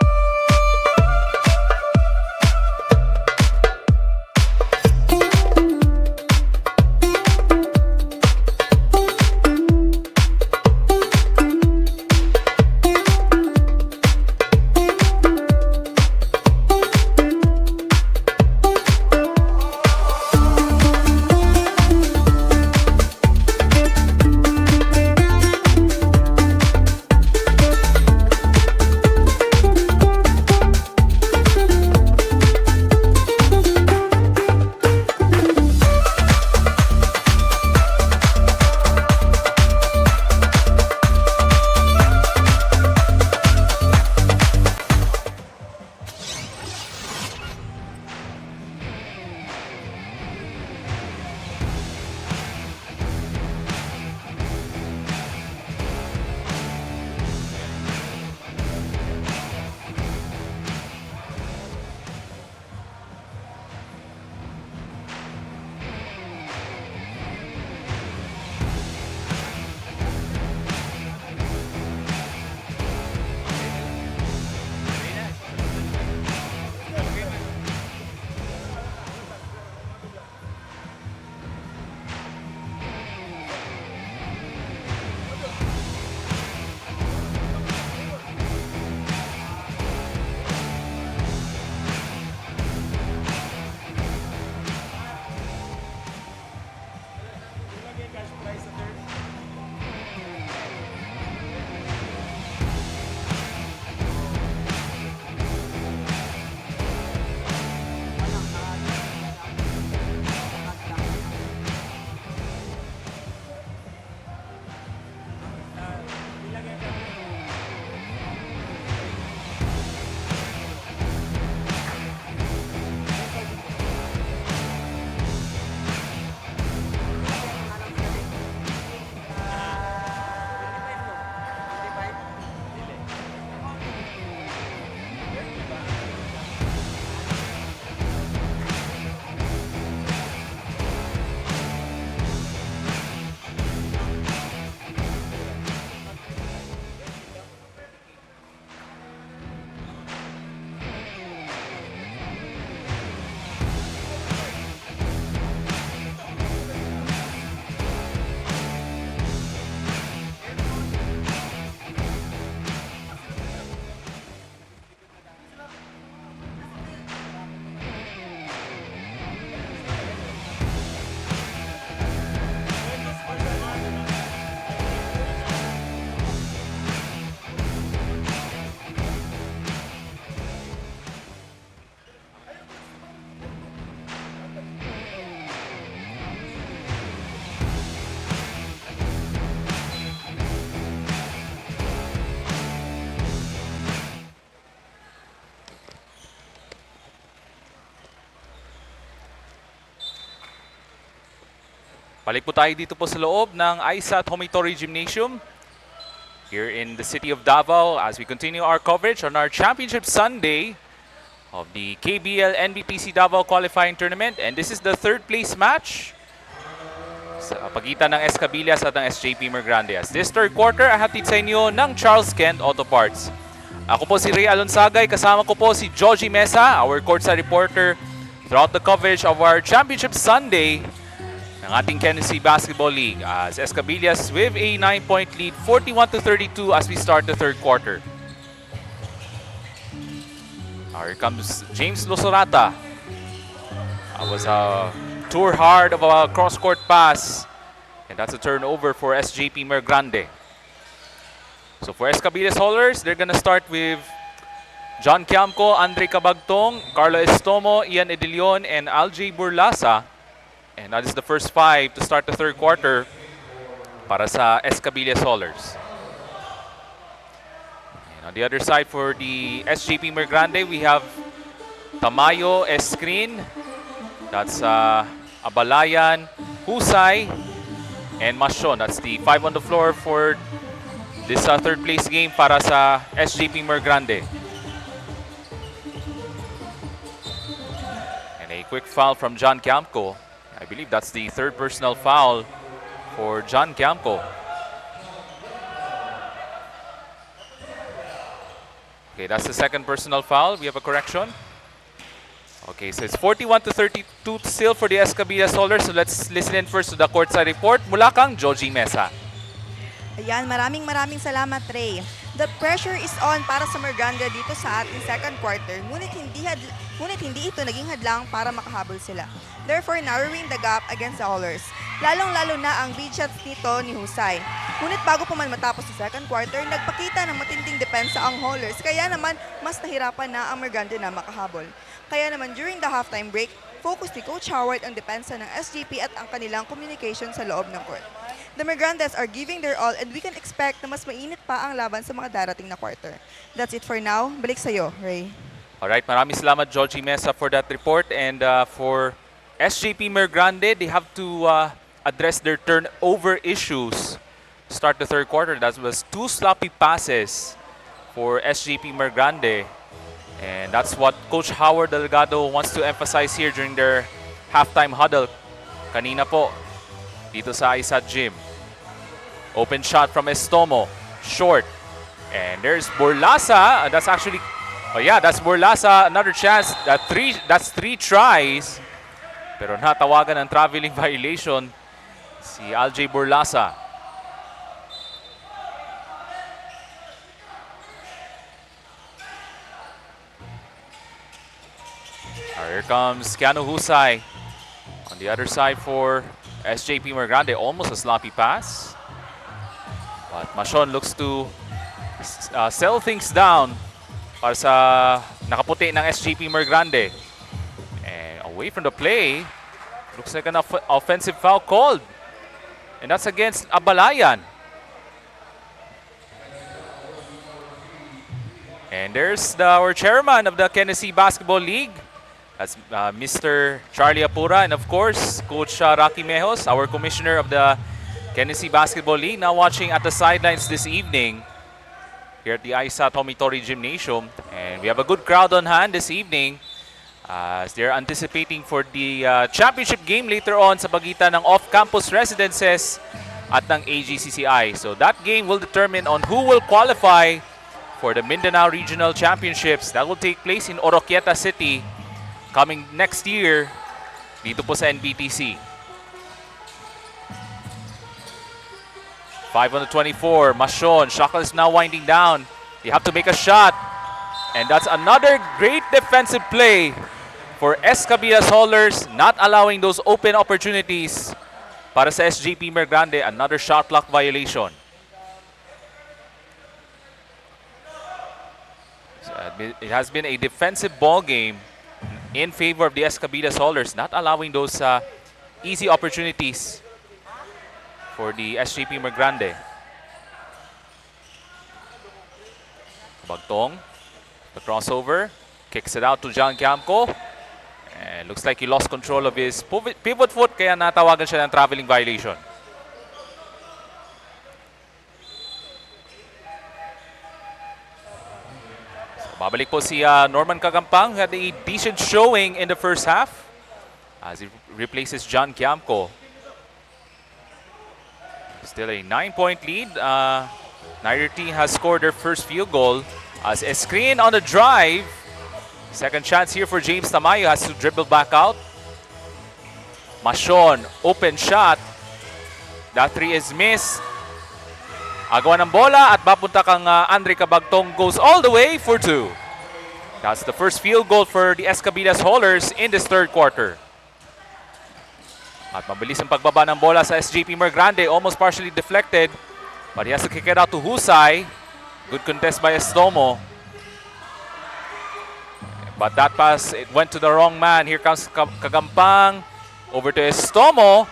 A: Balik po tayo dito po sa loob ng AISAT Homitori Gymnasium here in the city of Davao as we continue our coverage on our Championship Sunday of the KBL NBTC Davao Qualifying Tournament. And this is the third place match sa pagitan ng Escabillas at ng SJP Mergrande. As this third quarter, ahatid sa inyo ng Charles Kent Auto Parts. Ako po si Ray Alonsagay, kasama ko po si Joji Mesa, our courtside reporter throughout the coverage of our Championship Sunday ng ating Tennessee Basketball League as Escabillas with a 9-point lead, 41-32 as we start the third quarter. Here comes James Losorata. That was a tour hard of a cross-court pass, and that's a turnover for SJP Mergrande. So for Escabillas Haulers, they're gonna start with John Kiamco, Andre Cabagtong, Carlo Estomo, Ian Edilion, and Aljay Burlasa. And that is the first five to start the third quarter para sa Escabillas Haulers. On the other side for the SJP Mergrande, we have Tamayo, Escrin. That's Abalayan, Husay, and Mashon. That's the 5 on the floor for this third place game para sa SJP Mergrande. And a quick foul from John Camco. I believe that's the third personal foul for John Camco. Okay, that's the second personal foul. We have a correction. Okay, so it's 41 to 32 still for the Escabillas Haulers. So let's listen in first to the courtside report mula kang Joji Mesa.
C: Ayan, maraming salamat, Ray. The pressure is on para sa Mergrande dito sa ating second quarter, ngunit hindi ito naging hadlang para makahabol sila. Therefore, narrowing the gap against the Haulers. Lalong-lalo na ang big shots nito ni Husay. Ngunit bago pa man matapos sa second quarter, nagpakita ng matinding depensa ang Haulers, kaya naman mas nahirapan na ang Mergrande na makahabol. Kaya naman during the halftime break, focus ni Coach Howard ang depensa ng SJP at ang kanilang communication sa loob ng court. The Mergrandes are giving their all and we can expect na mas mainit pa ang laban sa mga darating na quarter. That's it for now. Balik sa'yo, Ray.
A: Alright, maraming salamat Joji Mesa for that report. And for SJP Mergrande, they have to address their turnover issues. Start the third quarter. That was 2 sloppy passes for SJP Mergrande. And that's what Coach Howard Delgado wants to emphasize here during their halftime huddle. Kanina po, dito sa AISAT Gym. Open shot from Estomo. Short. And there's Borlasa. That's actually, oh yeah, that's Borlasa. Another chance. That's 3 tries. Pero natawagan ng traveling violation si Aljay Borlasa. Here comes Keanu Husay. On the other side for SJP Mergrande, almost a sloppy pass. But Mashon looks to settle things down para sa nakaputi ng SJP Mergrande. And away from the play, looks like an offensive foul called. And that's against Abalayan. And there's our chairman of the Tennessee Basketball League. That's Mr. Charlie Apura, and of course, Coach Rocky Mejos, our commissioner of the Tennessee Basketball League, now watching at the sidelines this evening here at the AISAT Homitori Gymnasium. And we have a good crowd on hand this evening as they're anticipating for the championship game later on sa pagitan ng off-campus residences at ng AGCCI. So that game will determine on who will qualify for the Mindanao Regional Championships. That will take place in Oroquieta City coming next year dito po sa NBTC. 5 on the 24, Mashon. Shot clock is now winding down. They have to make a shot. And that's another great defensive play for Escabillas Haulers, not allowing those open opportunities para sa SJP Mergrande. Another shot clock violation. So it has been a defensive ball game in favor of the Escabillas Haulers, not allowing those easy opportunities for the SJP Mergrande. Bagtong, the crossover, kicks it out to John Camco. And looks like he lost control of his pivot foot, kaya natawagan siya ng traveling violation. Babalik po si Norman Kagampang, who had a decent showing in the first half as he replaces John Camco. Still a 9-point lead. Neither team has scored their first field goal as a screen on the drive. Second chance here for James Tamayo, has to dribble back out. Mashon, open shot. That 3 is missed. Agawan ng bola at papunta kang Andre Cabagtong, goes all the way for 2. That's the first field goal for the Escabillas Haulers in this third quarter. At mabilis ang pagbaba ng bola sa SJP Mergrande, almost partially deflected. But he has to kick it out to Husay. Good contest by Estomo. But that pass, it went to the wrong man. Here comes Kagampang. Over to Estomo.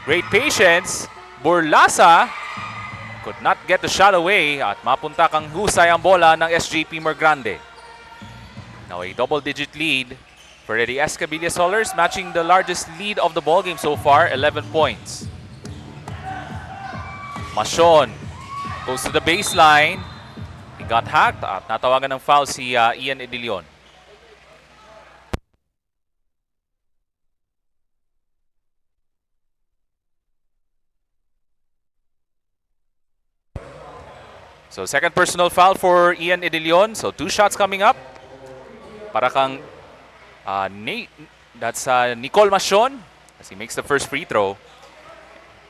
A: Great patience. Borlasa. could not get the shot away at mapunta kang husay ang bola ng SJP Mergrande. Now a double-digit lead for the Escabillas Haulers, matching the largest lead of the ballgame so far, 11 points. Macion goes to the baseline. He got hacked at natawagan ng foul si Ian Edilion. So second personal foul for Ian Edilion. So 2 shots coming up. Para kang that's Nicole Macion as he makes the first free throw.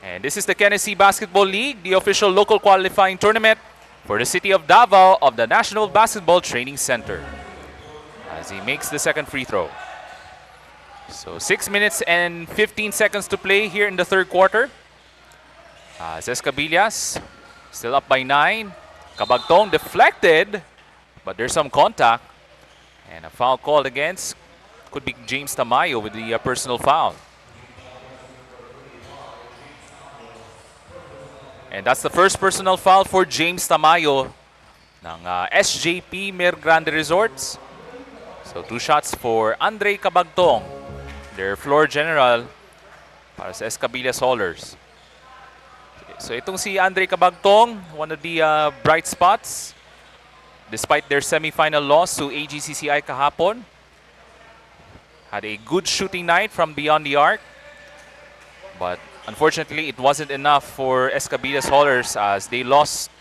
A: And this is the Tennessee Basketball League, the official local qualifying tournament for the city of Davao of the National Basketball Training Center. As he makes the second free throw. So 6 minutes and 15 seconds to play here in the third quarter. Escabillas still up by 9. Cabagtong deflected, but there's some contact. And a foul called against, could be James Tamayo with the personal foul. And that's the first personal foul for James Tamayo ng SJP Mergrande Resorts. So 2 shots for Andre Cabagtong, their floor general para sa Escabillas Haulers. So itong si Andre Cabagtong, one of the bright spots despite their semi-final loss to AGCCI kahapon. Had a good shooting night from beyond the arc. But unfortunately, it wasn't enough for Escabillas Haulers as they lost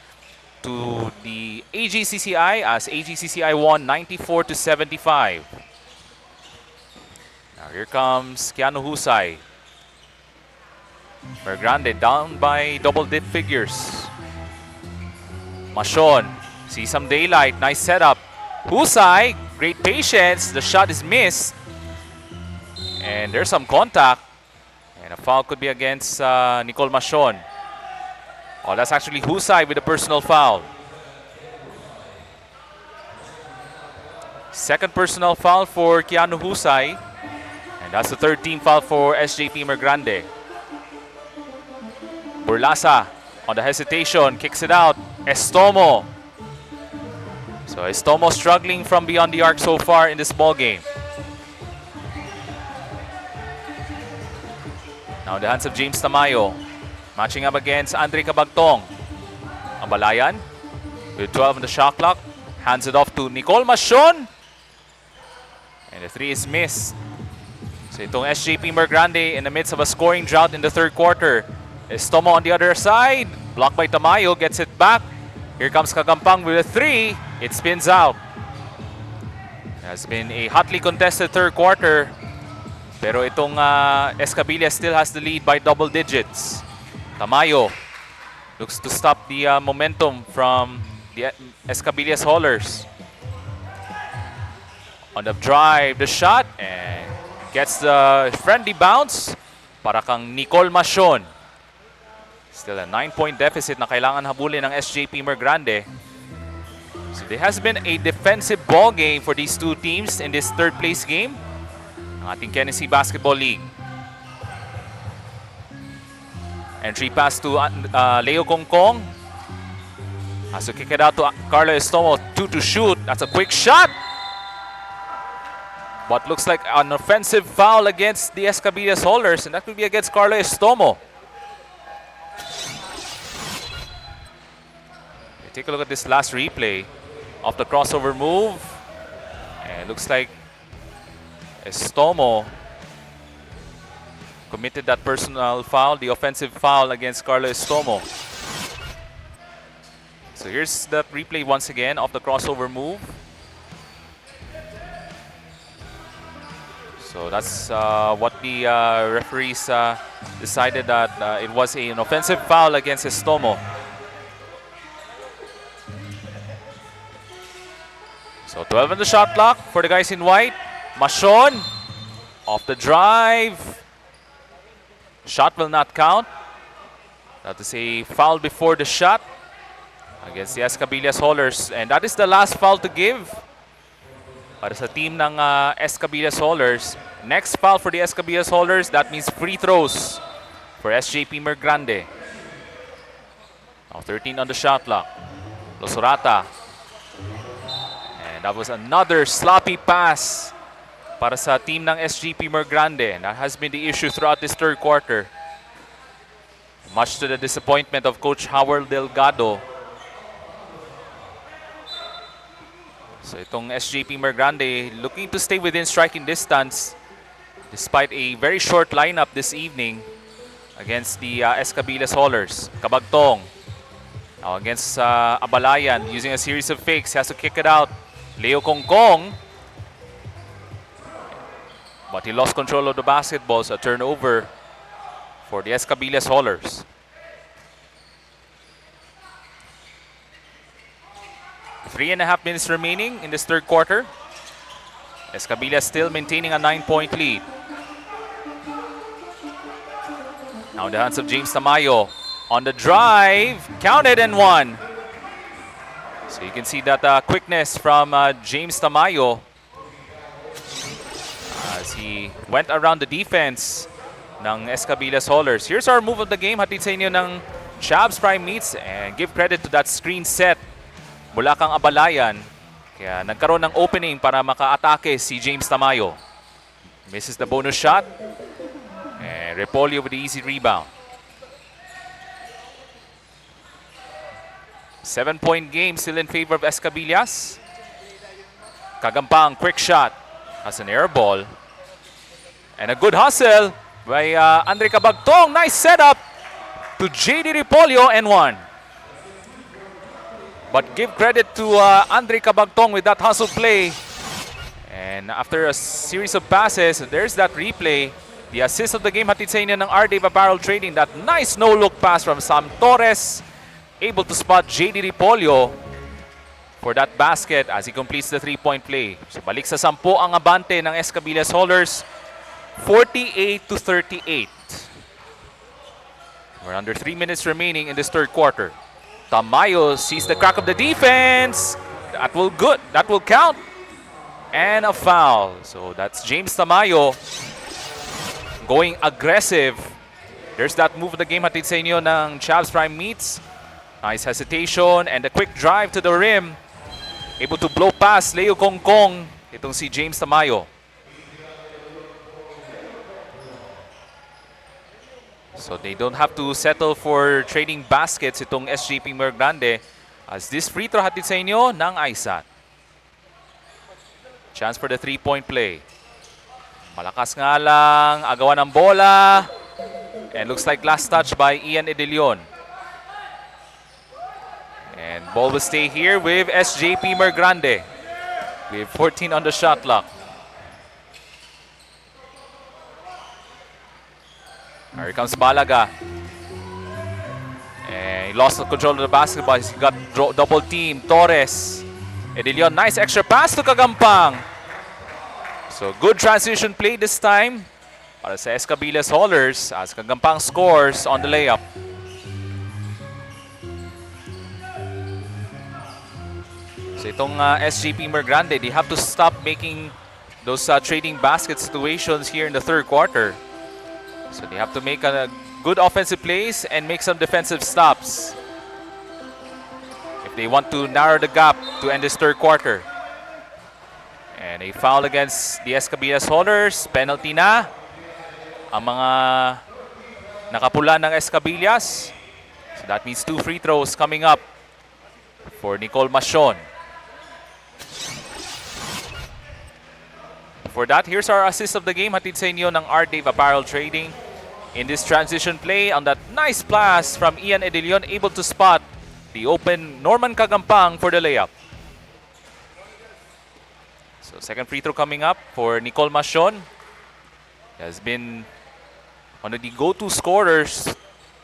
A: to the AGCCI as AGCCI won 94-75. Now here comes Keanu Husay. Mergrande down by double-digit figures. Macion sees some daylight. Nice setup. Husay, great patience. The shot is missed. And there's some contact. And a foul could be against Nicole Macion. Oh, that's actually Husay with a personal foul. Second personal foul for Keanu Husay. And that's the third team foul for SJP Mergrande. Burlasa on the hesitation, kicks it out. Estomo. So Estomo struggling from beyond the arc so far in this ball game. Now in the hands of James Tamayo, matching up against Andre Cabagtong. Ambalayan with 12 on the shot clock, hands it off to Nicole Macion. And the 3 is missed. So itong SJP Mergrande in the midst of a scoring drought in the third quarter. Estomo on the other side, blocked by Tamayo, gets it back. Here comes Kagampang with a 3. It spins out. It has been a hotly contested third quarter. Pero itong Escabillas still has the lead by double digits. Tamayo looks to stop the momentum from the Escabillas Haulers. On the drive, the shot, and gets the friendly bounce para kang Nicole Macion. Still a 9-point deficit na kailangan habulin ng SJP Mergrande. So there has been a defensive ball game for these two teams in this third place game ng ating Tennessee Basketball League. Entry pass to Leo Kongkong. Has to kick it out to Carlo Estomo. 2 to shoot. That's a quick shot. What looks like an offensive foul against the Escabillas Haulers, and that could be against Carlo Estomo. Take a look at this last replay of the crossover move. And it looks like Estomo committed that personal foul, the offensive foul against Carlo Estomo. So here's the replay once again of the crossover move. So that's what the referees decided that it was an offensive foul against Estomo. So 12 on the shot clock for the guys in white. Macion off the drive. Shot will not count. That is a foul before the shot against the Escabillas Haulers. And that is the last foul to give para sa team ng Escabillas Haulers. Next foul for the Escabillas Haulers, that means free throws for SJP Mergrande. Now 13 on the shot clock. Losurata. And that was another sloppy pass para sa team ng SJP Mergrande. That has been the issue throughout this third quarter. Much to the disappointment of Coach Howard Delgado. So itong SJP Mergrande looking to stay within striking distance despite a very short lineup this evening against the Escabillas Haulers. Kabagtong. Now against Abalayan, using a series of fakes, he has to kick it out. Leo Kongkong. But he lost control of the basketball, so a turnover for the Escabillas Haulers. 3.5 minutes remaining in this third quarter. Escabillas still maintaining a 9-point lead. Now in the hands of James Tamayo. On the drive, counted and one. So you can see that quickness from James Tamayo as he went around the defense ng Escabillas Haulers. Here's our move of the game. Hatid sa inyo ng Chavs Prime Meats, and give credit to that screen set mula kang Abalayan. Kaya nagkaroon ng opening para maka-atake si James Tamayo. Misses the bonus shot. And Repolyo with the easy rebound. 7-point game still in favor of Escabillas. Kagampang, quick shot. Has an air ball. And a good hustle by Andre Cabagtong. Nice setup to JD Repolyo and one. But give credit to Andre Cabagtong with that hustle play. And after a series of passes, there's that replay. The assist of the game hatid sa inyo ng R. Dave Apparel Trading. That nice no-look pass from Sam Torres. Able to spot JD Repolyo for that basket as he completes the three-point play. So balik sa 10 ang abante ng Escabillas Haulers. 48-38. We're under 3 minutes remaining in this third quarter. Tamayo sees the crack of the defense. That will count. And a foul. So that's James Tamayo going aggressive. There's that move of the game hatid sa inyo ng Chavs Prime Meats. Nice hesitation and a quick drive to the rim. Able to blow past Leo Kongkong. Itong si James Tamayo. So they don't have to settle for trading baskets itong SJP Mergrande as this free throw hatid sa inyo ng AISAT. Chance for the three-point play. Malakas nga lang, agawan ng bola. And looks like last touch by Ian Edelion. And ball will stay here with SJP Mergrande. We have 14 on the shot clock. Here comes Balaga. And he lost the control of the basketball. He got double team. Torres. Edelion, nice extra pass to Kagampang. So good transition play this time para sa Escabillas Haulers as Kagampang scores on the layup. So itong SJP Mergrande, they have to stop making those trading basket situations here in the third quarter. So they have to make a good offensive plays and make some defensive stops if they want to narrow the gap to end this third quarter. And a foul against the Escabillas Haulers. Penalty na ang mga nakapula ng Escabillas. So that means 2 free throws coming up for Nicole Machon. For that, here's our assist of the game. Hatid sa inyo ng R. Dave Apparel Trading. In this transition play, on that nice pass from Ian Edelion, able to spot the open Norman Kagampang for the layup. So second free throw coming up for Nicole Machon. He has been one of the go-to scorers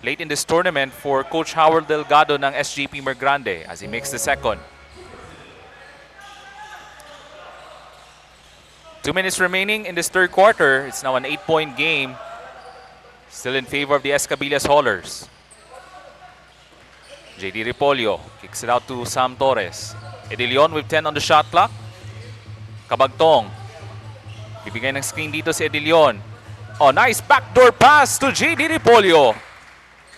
A: late in this tournament for Coach Howard Delgado ng SJP Mergrande as he makes the second. 2 minutes remaining in this third quarter. It's now an 8-point game. Still in favor of the Escabillas Haulers. JD Repolyo kicks it out to Sam Torres. Edelion with 10 on the shot clock. Kabagtong. Bibigay ng screen dito si Edelion. Oh, nice backdoor pass to JD Repolyo.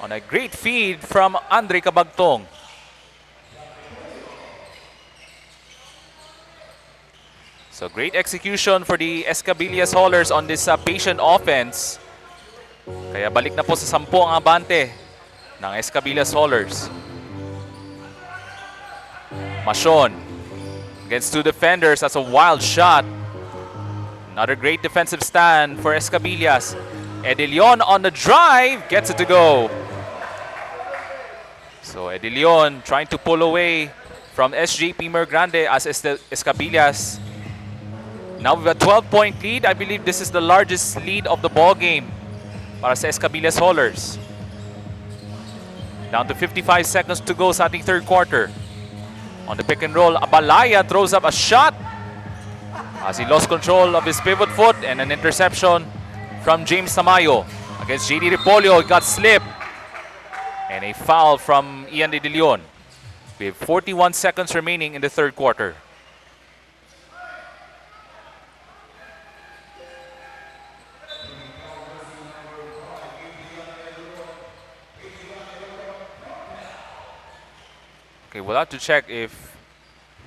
A: On a great feed from Andre Cabagtong. So great execution for the Escabillas Haulers on this patient offense. Kaya balik na po sa 10 ang abante ng Escabillas Haulers. Mashon against 2 defenders. That's a wild shot. Another great defensive stand for Escabillas. Edilion on the drive, gets it to go. So Edilion trying to pull away from SJP Mergrande as Escabillas. Now we've a 12-point lead. I believe this is the largest lead of the ball game para sa Escabillas Haulers. Down to 55 seconds to go sa ating third quarter. On the pick and roll, Abalaya throws up a shot as he lost control of his pivot foot, and an interception from James Tamayo. Against JD Ripolio, it got slipped. And a foul from Ian De Leon. We have 41 seconds remaining in the third quarter. Okay, we'll have to check if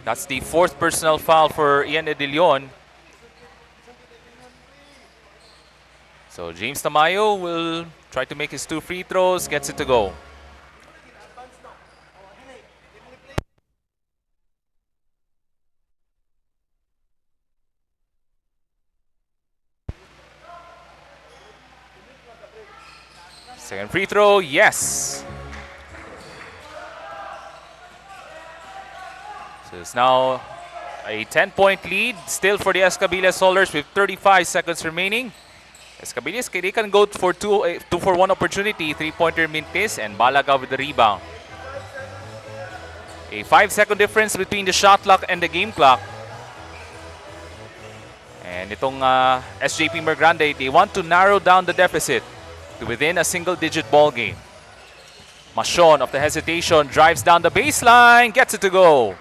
A: that's the 4th personal foul for Ian De Leon. So James Tamayo will try to make his 2 free throws, gets it to go. Second free throw, yes. So it's now a 10-point lead still for the Escabillas Haulers with 35 seconds remaining. Escabillas, they can go for 2-for-1 opportunity, 3-pointer Mintis, and Balaga with the rebound. A 5-second difference between the shot clock and the game clock. And itong SJP Mergrande, they want to narrow down the deficit to within a single-digit ball game. Mashon of the hesitation drives down the baseline, gets it to go.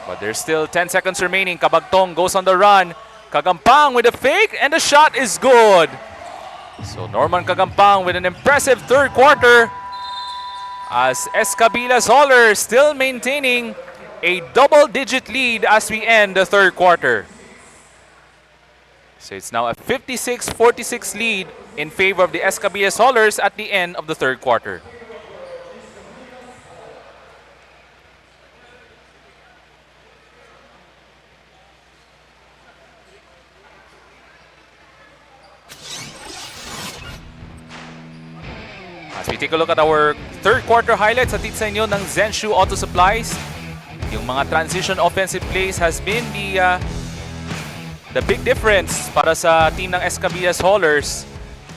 A: But there's still 10 seconds remaining. Cabagtong goes on the run. Kagampang with a fake, and the shot is good. So Norman Kagampang with an impressive third quarter as Escabillas Haulers still maintaining a double-digit lead as we end the third quarter. So it's now a 56-46 lead in favor of the Escabillas Haulers at the end of the third quarter. As we take a look at our third quarter highlights, atid sa inyo ng Zenshu Auto Supplies. Yung mga transition offensive plays has been the big difference para sa team ng Escabillas Haulers.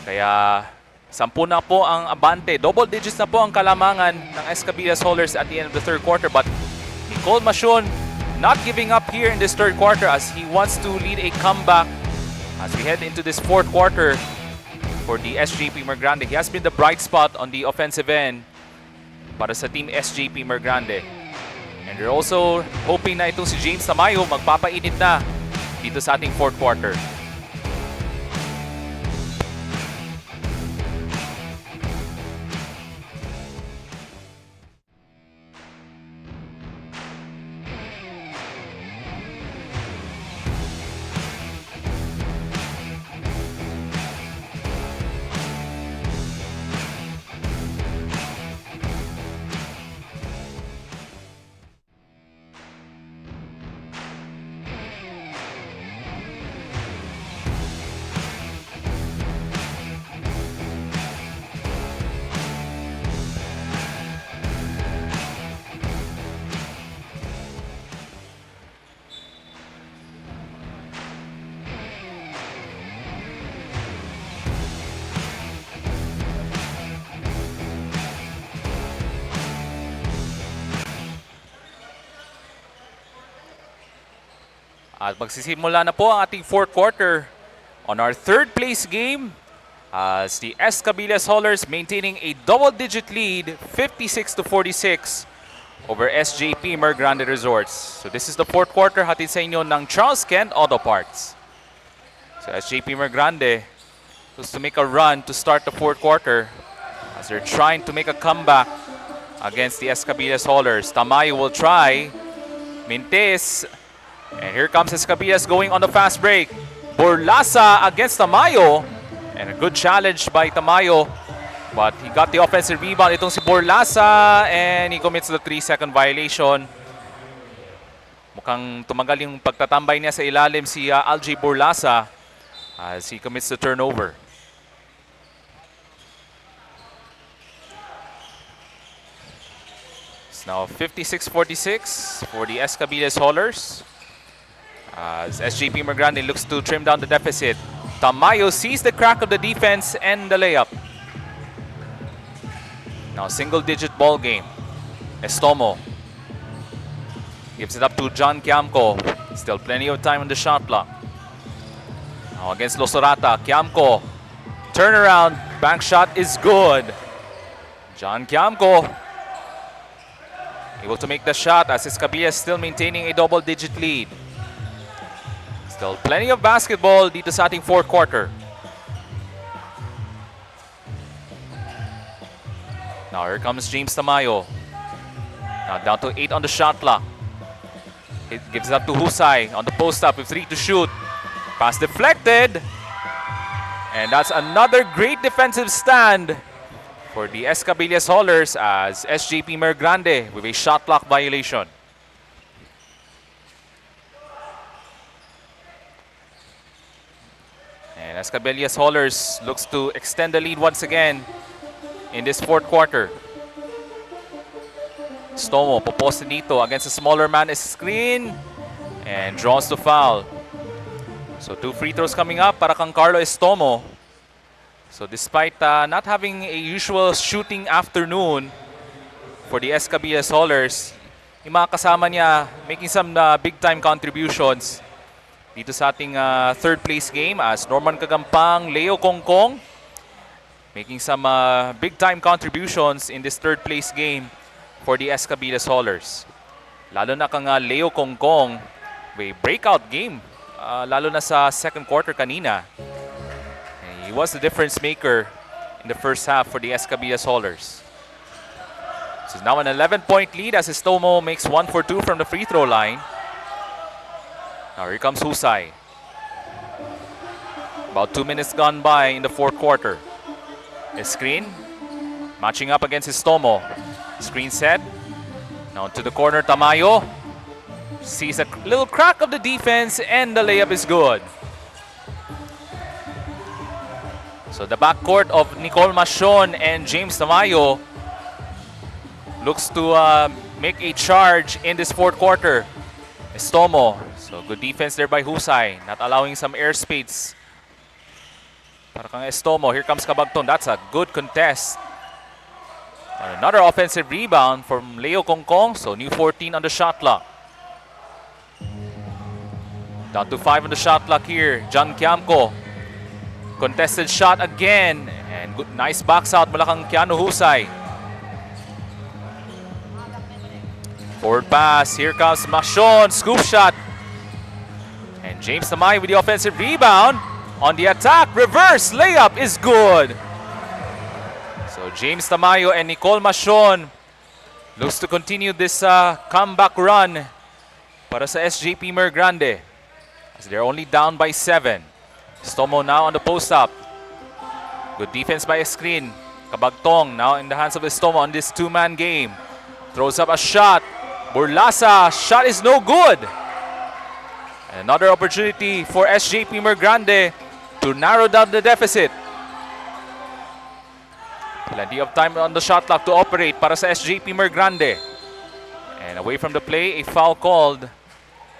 A: Kaya 10 na po ang abante. Double digits na po ang kalamangan ng Escabillas Haulers at the end of the third quarter. But Nicole Mashon not giving up here in this third quarter as he wants to lead a comeback as we head into this fourth quarter. For the SJP Mergrande, he has been the bright spot on the offensive end para sa team SJP Mergrande. And they're also hoping na itong si James Tamayo magpapainit na dito sa ating fourth quarter. At magsisimula na po ang ating fourth quarter on our third place game as the Escabillas Haulers maintaining a double-digit lead, 56-46 over SJP Mergrande Resorts. So this is the fourth quarter, hatid sa inyo ng Charles Kent Auto Parts. So SJP Mergrande was to make a run to start the fourth quarter as as they're trying to make a comeback against the Escabillas Haulers. Tamayo will try. Mintes. And here comes Escabillas going on the fast break. Borlasa against Tamayo. And a good challenge by Tamayo. But he got the offensive rebound. Itong si Borlasa. And he commits the 3-second violation. Mukhang tumagal yung pagtatambay niya sa ilalim si Algie Borlasa as he commits the turnover. It's now 56-46 for the Escabillas Haulers. As SJP Mergrande looks to trim down the deficit. Tamayo sees the crack of the defense and the layup. Now single-digit ball game. Estomo gives it up to John Kiamco. Still plenty of time on the shot clock. Now against Losorata, Kiamco. Turnaround, bank shot is good. John Kiamco able to make the shot as Escabillas still maintaining a double-digit lead. Still plenty of basketball dito sa ating fourth quarter. Now here comes James Tamayo. Now down to 8 on the shot clock. It gives it up to Husay on the post-up with 3 to shoot. Pass deflected. And that's another great defensive stand for the Escabillas Haulers as SJP Mergrande with a shot clock violation. And Escabillas Haulers looks to extend the lead once again in this fourth quarter. Stomo poposte dito against a smaller man is screen and draws the foul. So 2 free throws coming up para kang Carlo Estomo. So despite not having a usual shooting afternoon for the Escabillas Haulers, yung mga kasama niya making some big time contributions dito sa ating third place game as Norman Kagampang, Leo Kongkong making some big time contributions in this third place game for the Escabillas Haulers. Lalo na kang Leo Kongkong may breakout game lalo na sa second quarter kanina. And he was the difference maker in the first half for the Escabillas Haulers. So it's now an 11-point lead as Estomo makes 1 for 2 from the free throw line. Now here comes Husay. About 2 minutes gone by in the fourth quarter. A screen, matching up against Estomo. Screen set. Now to the corner, Tamayo. Sees a little crack of the defense and the layup is good. So the backcourt of Nicole Machon and James Tamayo looks to make a charge in this fourth quarter. Estomo. So good defense there by Husay, not allowing some airspace. Para kang Estomo, here comes Cabagton. That's a good contest. Another offensive rebound from Leo Kongkong. So new 14 on the shot clock. Down to 5 on the shot clock here. John Kiamco. Contested shot again. And good, nice box out mula kang Keanu Husay. Forward pass. Here comes Machon. Scoop shot. And James Tamayo with the offensive rebound. On the attack, reverse layup is good. So James Tamayo and Nicole Machon looks to continue this comeback run para sa SJP Mergrande as they're only down by 7. Stomo now on the post-up. Good defense by a screen. Cabagtong now in the hands of Estomo on this two-man game. Throws up a shot. Borlasa, shot is no good. Another opportunity for SJP Mergrande to narrow down the deficit. Plenty of time on the shot clock to operate para sa SJP Mergrande. And away from the play, a foul called.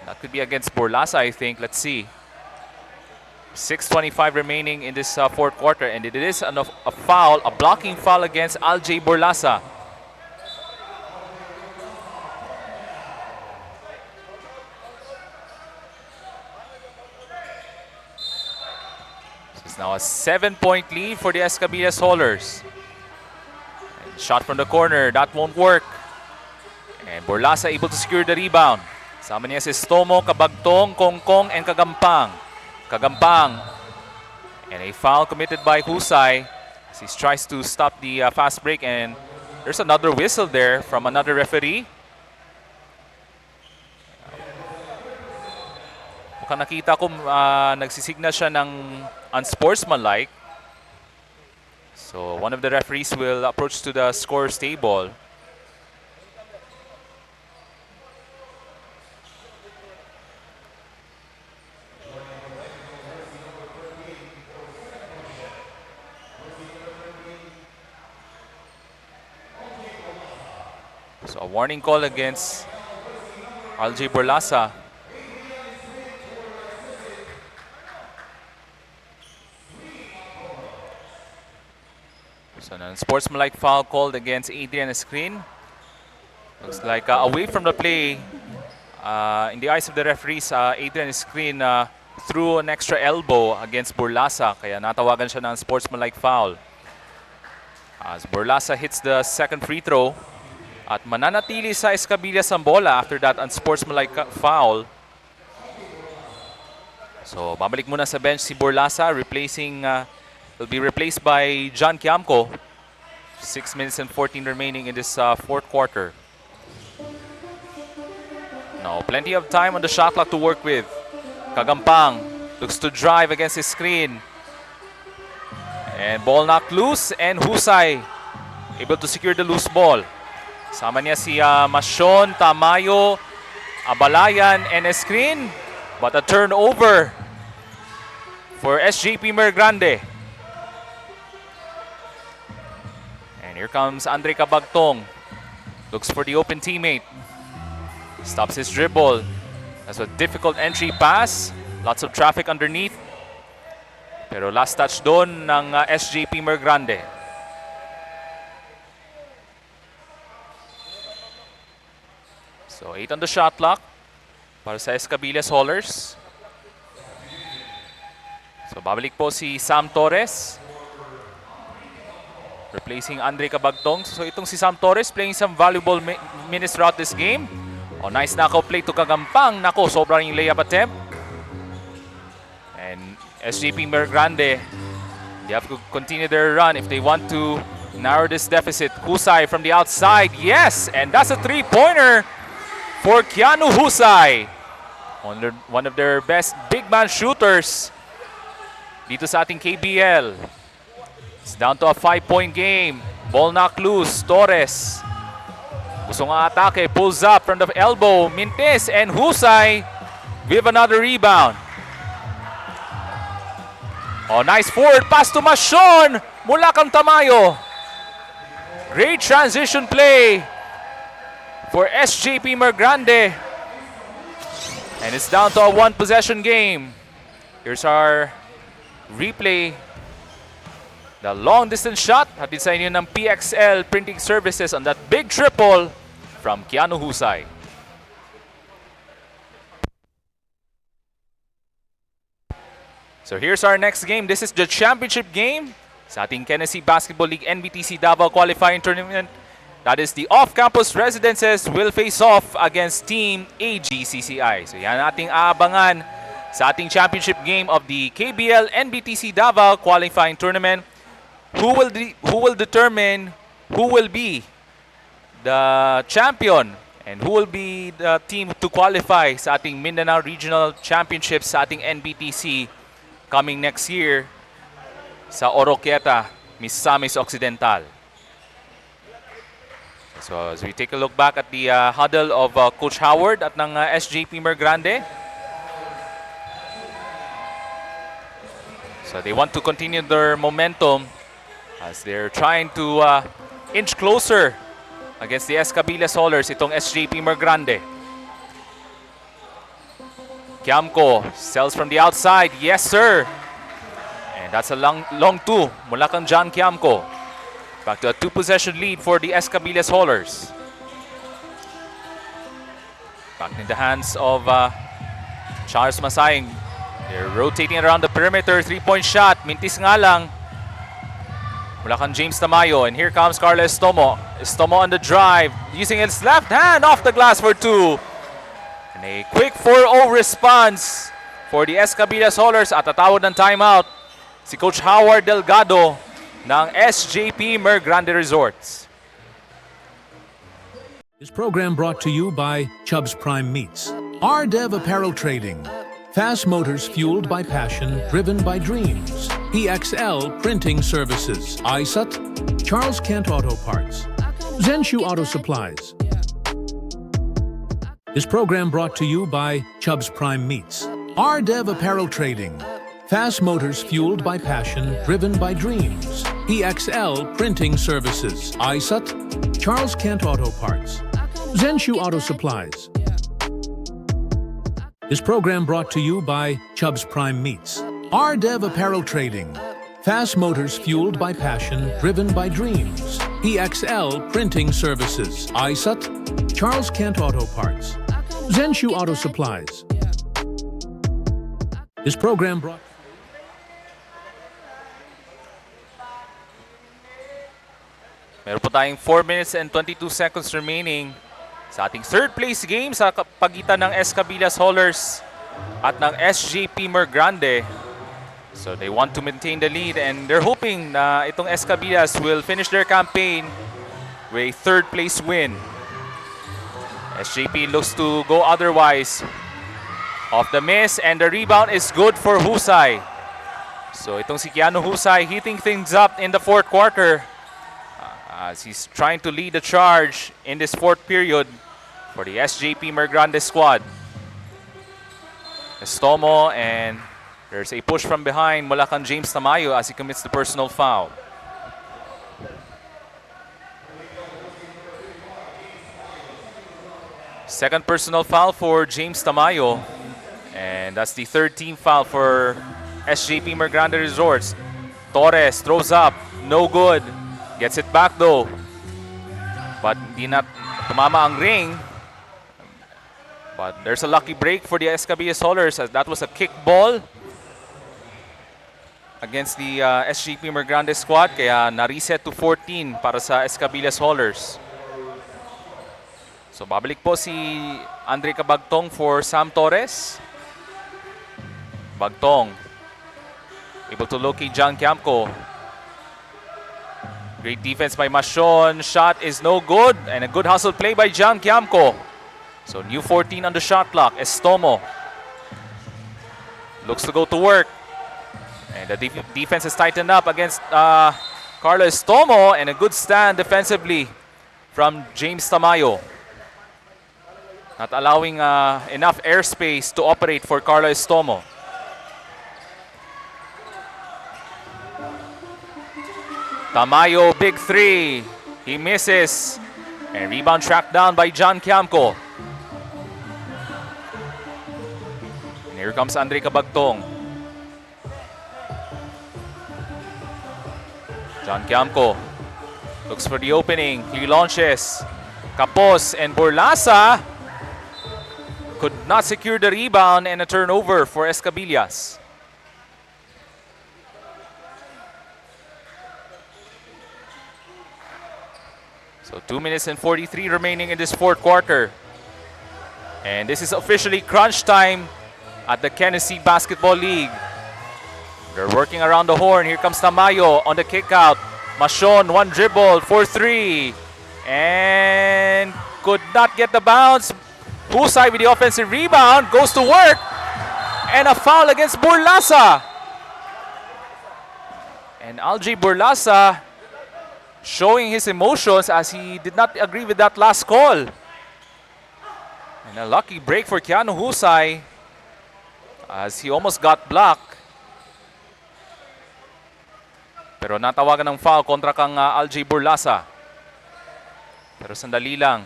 A: That could be against Borlasa, I think. Let's see. 6:25 remaining in this fourth quarter. And it is a foul, a blocking foul against Algie Borlasa. It's now a 7-point lead for the Escabillas Haulers. And shot from the corner, that won't work. And Borlasa able to secure the rebound. Sama niya si Stomo, Cabagtong, Kongkong, and Kagampang. Kagampang. And a foul committed by Husay. He tries to stop the fast break, and there's another whistle there from another referee. Mukhang nakita ko nagsisignal siya ng unsportsmanlike. So one of the referees will approach to the scorer's table. So a warning call against RJ Borlasa. So an sportsmanlike foul called against Adrian Screen. Looks like away from the play. In the eyes of the referees, Adrian Screen threw an extra elbow against Borlasa, kaya natawagan siya ng sportsmanlike foul. As Borlasa hits the second free throw, at mananatili sa Escabillas ang bola after that unsportsmanlike foul. So babalik muna sa bench si Borlasa, will be replaced by John Quiamco. 6 minutes and 14 remaining in this fourth quarter. Now plenty of time on the shot clock to work with. Kagampang looks to drive against his screen. And ball knocked loose, and Husay able to secure the loose ball. Sama niya si Masion, Tamayo, Abalayan, and Escrin. But a turnover for SJP Mergrande. And here comes Andre Cabagtong. Looks for the open teammate. Stops his dribble. That's a difficult entry pass. Lots of traffic underneath. Pero last touch doon ng SJP Mergrande. So 8 on the shot clock para sa Escabillas Haulers. So babalik po si Sam Torres, replacing Andre Cabagtong. So itong si Sam Torres playing some valuable minutes throughout this game. Oh, nice knockout play to Kagampang. Nako, sobrang yung layup attempt. And SJP Mergrande, they have to continue their run if they want to narrow this deficit. Husay from the outside, yes! And that's a three-pointer for Keanu Husay. One of their best big man shooters dito sa ating KBL. It's down to a 5-point game. Ball knocked loose. Torres. Gusto nga atake. Pulls up from the elbow. Mintes and Husay with another rebound. Oh, nice forward pass to Masion. Mula kang Tamayo. Great transition play for SJP Mergrande. And it's down to a one-possession game. Here's our replay. The long-distance shot hatid sa inyo ng PXL Printing Services on that big triple from Keanu Husay. So here's our next game. This is the championship game sa ating Tennessee Basketball League NBTC Davao Qualifying Tournament. That is the off-campus residences will face off against Team AGCCI. So yan ating aabangan sa ating championship game of the KBL NBTC Davao Qualifying Tournament. Who will determine who will be the champion and who will be the team to qualify sa ating Mindanao Regional Championships sa ating NBTC coming next year sa Oroquieta, Misamis Occidental. So as we take a look back at the huddle of Coach Howard at ng SJP Mergrande. So they want to continue their momentum as they're trying to inch closer against the Escabillas Haulers, itong SJP Mergrande. Quiamco sells from the outside. Yes, sir. And that's a long two mula kang John Quiamco. Back to a two-possession lead for the Escabillas Haulers. Back in the hands of Charles Masayang. They're rotating around the perimeter. Three-point shot. Mintis nga lang. Mula kang James Tamayo. And here comes Carlos Estomo. Estomo on the drive. Using his left hand off the glass for two. And a quick 4-0 response for the Escabillas Haulers at tatawag ng timeout si Coach Howard Delgado. ng SJP Mergrande Resorts.
B: This program brought to you by Chubb's Prime Meats, RDev Apparel Trading, Fast Motors Fueled by Passion, Driven by Dreams, PXL Printing Services, AISAT, Charles Kent Auto Parts, Zenshu Auto Supplies. This program brought to you by Chubb's Prime Meats, RDev Apparel Trading, Fast Motors Fueled by Passion, Driven by Dreams, PXL Printing Services, AISAT, Charles Kent Auto Parts, Zenshu Auto Supplies. This program brought to you by Chubb's Prime Meats, RDev Apparel Trading, Fast Motors Fueled by Passion, Driven by Dreams, PXL Printing Services, AISAT, Charles Kent Auto Parts, Zenshu Auto Supplies. This program brought...
A: Meron po tayong 4 minutes and 22 seconds remaining sa ating third place game sa pagitan ng Escabillas Haulers at ng SJP Mergrande. So they want to maintain the lead and they're hoping na itong Escabillas will finish their campaign with a third place win. SJP looks to go otherwise. Off the miss and the rebound is good for Husay. So itong si Keanu Husay heating things up in the fourth quarter as he's trying to lead the charge in this fourth period for the SJP Mergrande squad. Estomo, and there's a push from behind mula kang James Tamayo as he commits the personal foul. Second personal foul for James Tamayo, and that's the third team foul for SJP Mergrande Resorts. Torres throws up, no good. Gets it back though, but hindi na tumama ang ring. But there's a lucky break for the Escabillas Haulers as that was a kick ball against the SJP Mergrande squad, kaya na-reset to 14 para sa Escabillas Haulers. So babalik po si Andre Cabagtong for Sam Torres. Bagtong able to locate John Camco. Great defense by Machon. Shot is no good. And a good hustle play by John Camco. So new 14 on the shot clock. Estomo looks to go to work. And the defense is tightened up against Carlo Estomo. And a good stand defensively from James Tamayo. Not allowing enough airspace to operate for Carlo Estomo. Tamayo, big three. He misses. And rebound tracked down by John Camco. And here comes Andre Cabagtong. John Camco looks for the opening. He launches. Capos and Borlasa could not secure the rebound, and a turnover for Escabillas. So 2 minutes and 43 remaining in this fourth quarter. And this is officially crunch time at the Tennessee Basketball League. They're working around the horn. Here comes Tamayo on the kick out. Machon, one dribble for three. And could not get the bounce. Husay with the offensive rebound. Goes to work. And a foul against Burlasa. And Algie Burlasa showing his emotions as he did not agree with that last call. And a lucky break for Keanu Husay as he almost got blocked. Pero natawagan ng foul kontra kang Algie Burlasa. Pero sandali lang.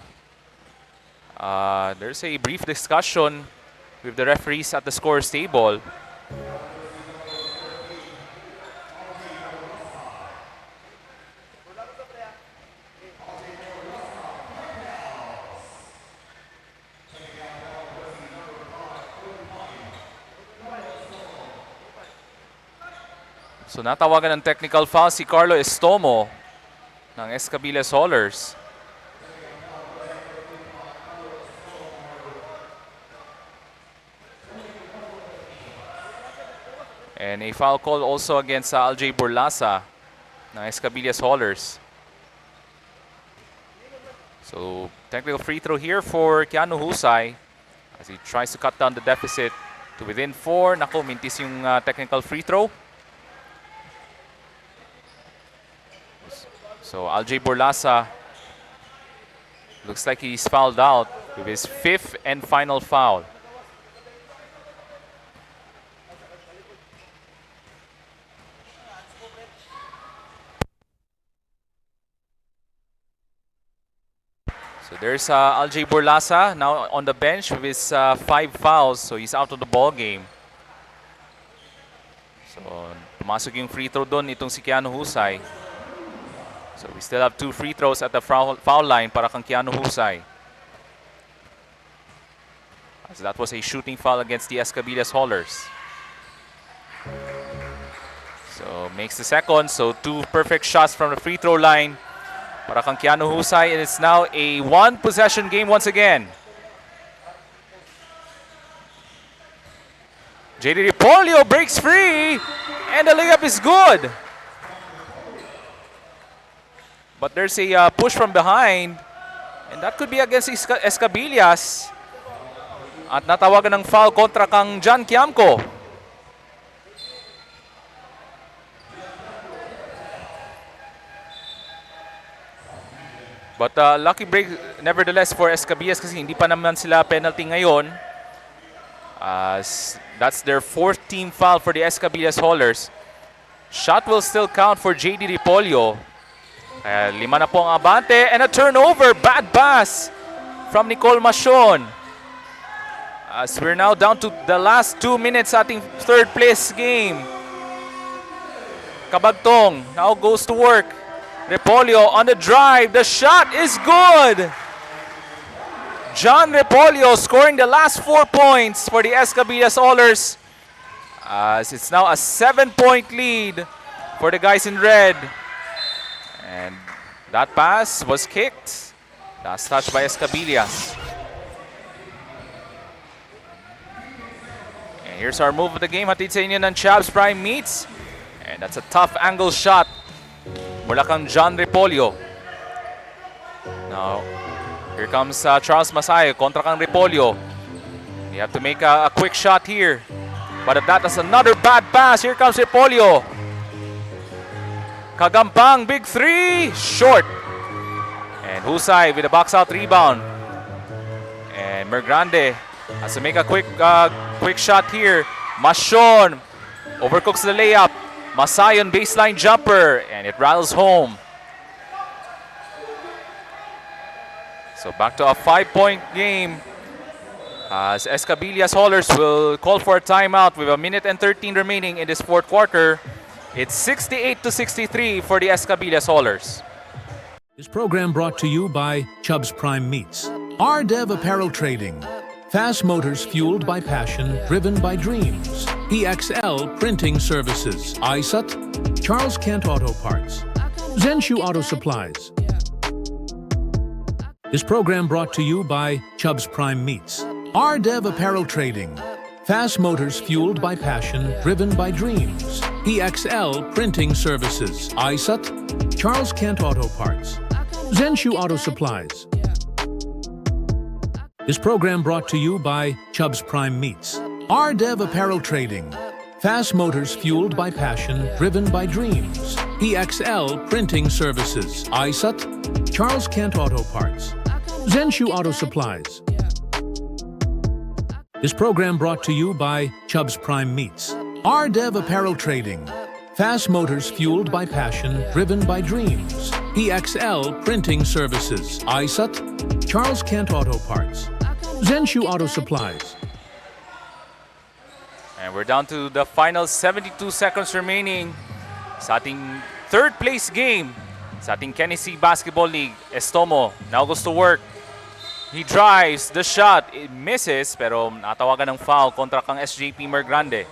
A: There's a brief discussion with the referees at the scores table. So natawagan ng technical foul si Carlo Estomo ng Escabillas Haulers. And a foul call also against Algie Burlasa ng Escabillas Haulers. So, technical free throw here for Keanu Husay as he tries to cut down the deficit to within 4. Nako, mintis yung technical free throw. So, Aljay Borlasa looks like he's fouled out with his 5th and final foul. So there's Aljay Borlasa now on the bench with his 5 fouls, so he's out of the ball game. So pumasok yung free throw doon itong si Keanu Husay. So we still have 2 free throws at the foul line para kang Keanu Husay. So that was a shooting foul against the Escabillas Haulers. So makes the second, so 2 perfect shots from the free throw line para kang Keanu Husay, and it's now a 1-possession game once again. JD Ripolio breaks free, and the layup is good. But there's a push from behind, and that could be against Escabillas. At natawagan ng foul kontra kang John Quiamco. But lucky break nevertheless for Escabillas kasi hindi pa naman sila penalty ngayon. That's their 4th team foul for the Escabillas Haulers. Shot will still count for JD Ripolio. 5 na po ang abante, and a turnover. Bad pass from Nicole Machon. As we're now down to the last 2 minutes sa ating 3rd place game. Kabagtong now goes to work. Ripolio on the drive. The shot is good. John Ripolio scoring the last 4 points for the Escabillas Haulers. As it's now a 7-point lead for the guys in red. And that pass was kicked. Last touch by Escabillas. And here's our move of the game. Hatid sa inyo ng Chabs Prime Meats. And that's a tough angle shot mula kang John Ripolio. Now, here comes Charles Masayo kontra kang Ripolio. You have to make a quick shot here. But that is another bad pass. Here comes Ripolio. Kagampang, big 3, short. And Husay with a box out rebound. And Mergrande has to make a quick shot here. Machon overcooks the layup. Masayon baseline jumper, and it rattles home. So back to a 5-point game as Escabillas Haulers will call for a timeout with 1 minute and 13 remaining in this 4th quarter. It's 68-63 for the Escabillas Haulers.
B: This program brought to you by Chubb's Prime Meats. RDev Apparel Trading. Fast motors fueled by passion, driven by dreams. EXL Printing Services. AISAT. Charles Kent Auto Parts. Zenshu Auto Supplies. This program brought to you by Chubb's Prime Meats. RDev Apparel Trading. Fast motors fueled by passion, driven by dreams. EXL Printing Services. AISAT. Charles Kent Auto Parts. Zenshu Auto Supplies. This program brought to you by Chubb's Prime Meats. RDev Apparel Trading. Fast motors fueled by passion, driven by dreams. EXL Printing Services. AISAT. Charles Kent Auto Parts. Zenshu Auto Supplies. This program brought to you by Chubb's Prime Meats. RDev Apparel Trading. Fast motors fueled by passion, driven by dreams. EXL Printing Services. AISAT. Charles Kent Auto Parts. Zenshu Auto Supplies.
A: And we're down to the final 72 seconds remaining sa ating 3rd place game sa ating Kenny Basketball League. Estomo now goes to work. He drives, the shot, it misses, pero natawagan ng foul kontra kang SJP Mergrande.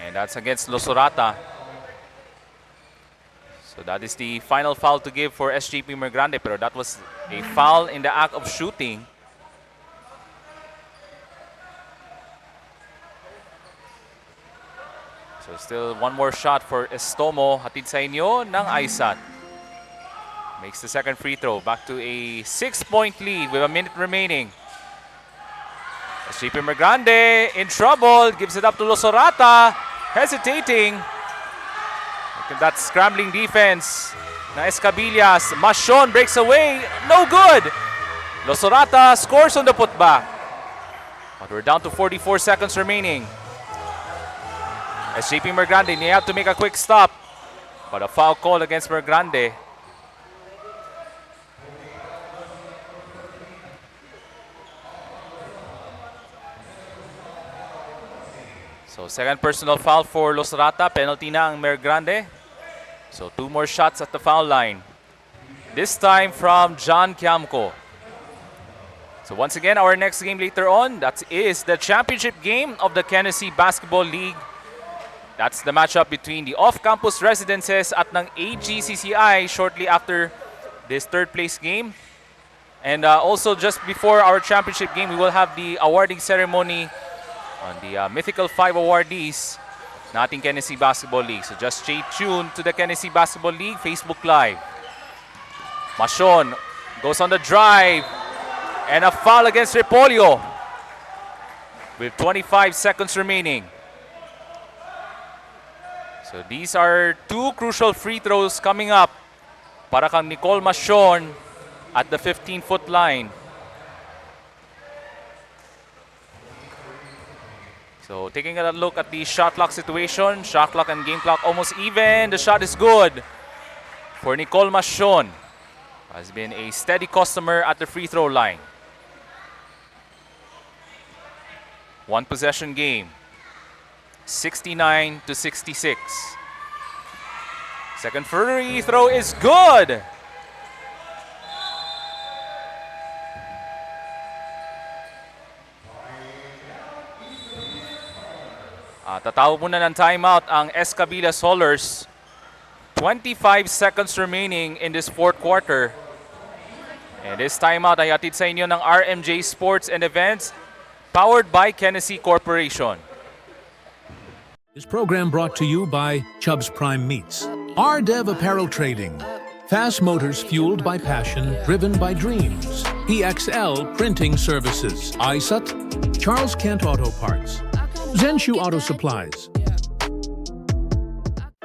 A: And that's against Losorata. So that is the final foul to give for SJP Mergrande, pero that was a foul in the act of shooting. So still one more shot for Estomo. Hatid sa inyo ng AISAT. Makes the second free throw. Back to a 6-point lead with a minute remaining. SJP Mergrande in trouble. Gives it up to Losorata. Hesitating. Look at that scrambling defense. Na Escabillas. Mashon breaks away. No good. Losorata scores on the putback. But we're down to 44 seconds remaining. SJP Mergrande, they have to make a quick stop. But a foul call against Mergrande. So second personal foul for Losorata. Penalty na ang Mergrande. So 2 more shots at the foul line. This time from John Kiamco. So once again, our next game later on, that is the championship game of the Tennessee Basketball League. That's the matchup between the off-campus residences at ng AGCCI shortly after this third place game. And also just before our championship game, we will have the awarding ceremony on the Mythical 5 awardees na ating Tennessee Basketball League. So just stay tuned to the Tennessee Basketball League Facebook Live. Mashon goes on the drive. And a foul against Repolio with 25 seconds remaining. So these are 2 crucial free throws coming up para kang Nicole Mashon at the 15-foot line. So taking a look at the shot clock situation, shot clock and game clock almost even. The shot is good for Nicole Mashon. Has been a steady customer at the free throw line. 1 possession game, 69 to 66. Second free throw is good. Tatawag muna ng timeout ang Escabillas Haulers. 25 seconds remaining in this fourth quarter. And this timeout ay hatid sa inyo ng RMJ Sports and Events, powered by Tennessee Corporation.
B: This program brought to you by Chubb's Prime Meats, RDev Apparel Trading, Fast Motors fueled by passion, driven by dreams, EXL Printing Services, AISAT, Charles Kent Auto Parts, Zenshu Auto Supplies.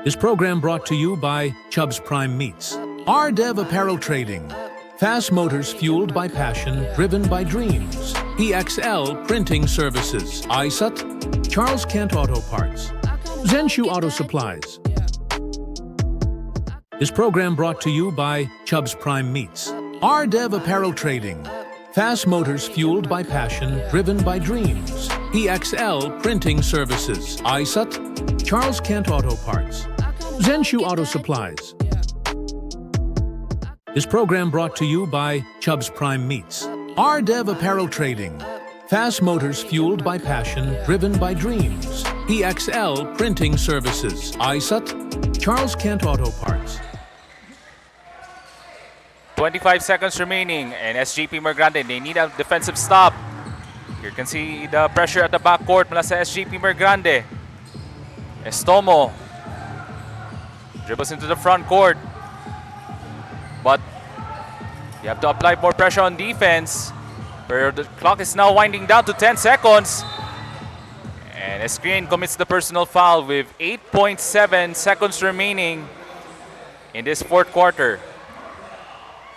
B: This program brought to you by Chubb's Prime Meats, RDev Apparel Trading, Fast Motors fueled by passion, driven by dreams, EXL Printing Services, AISAT, Charles Kent Auto Parts, Zenshu Auto Supplies. This program brought to you by Chubb's Prime Meats, RDev Apparel Trading, Fast Motors fueled by passion, driven by dreams, EXL Printing Services, AISAT, Charles Kent Auto Parts, Zenshu Auto Supplies. This program brought to you by Chubb's Prime Meats, RDev Apparel Trading, Fast Motors fueled by passion, driven by dreams, EXL Printing Services, AISAT, Charles Kent Auto Parts.
A: 25 seconds remaining, and SJP Mergrande, they need a defensive stop. Here you can see the pressure at the backcourt mula sa SJP Mergrande. Estomo dribbles into the front court, but you have to apply more pressure on defense. But the clock is now winding down to 10 seconds. And Escrin commits the personal foul with 8.7 seconds remaining in this fourth quarter.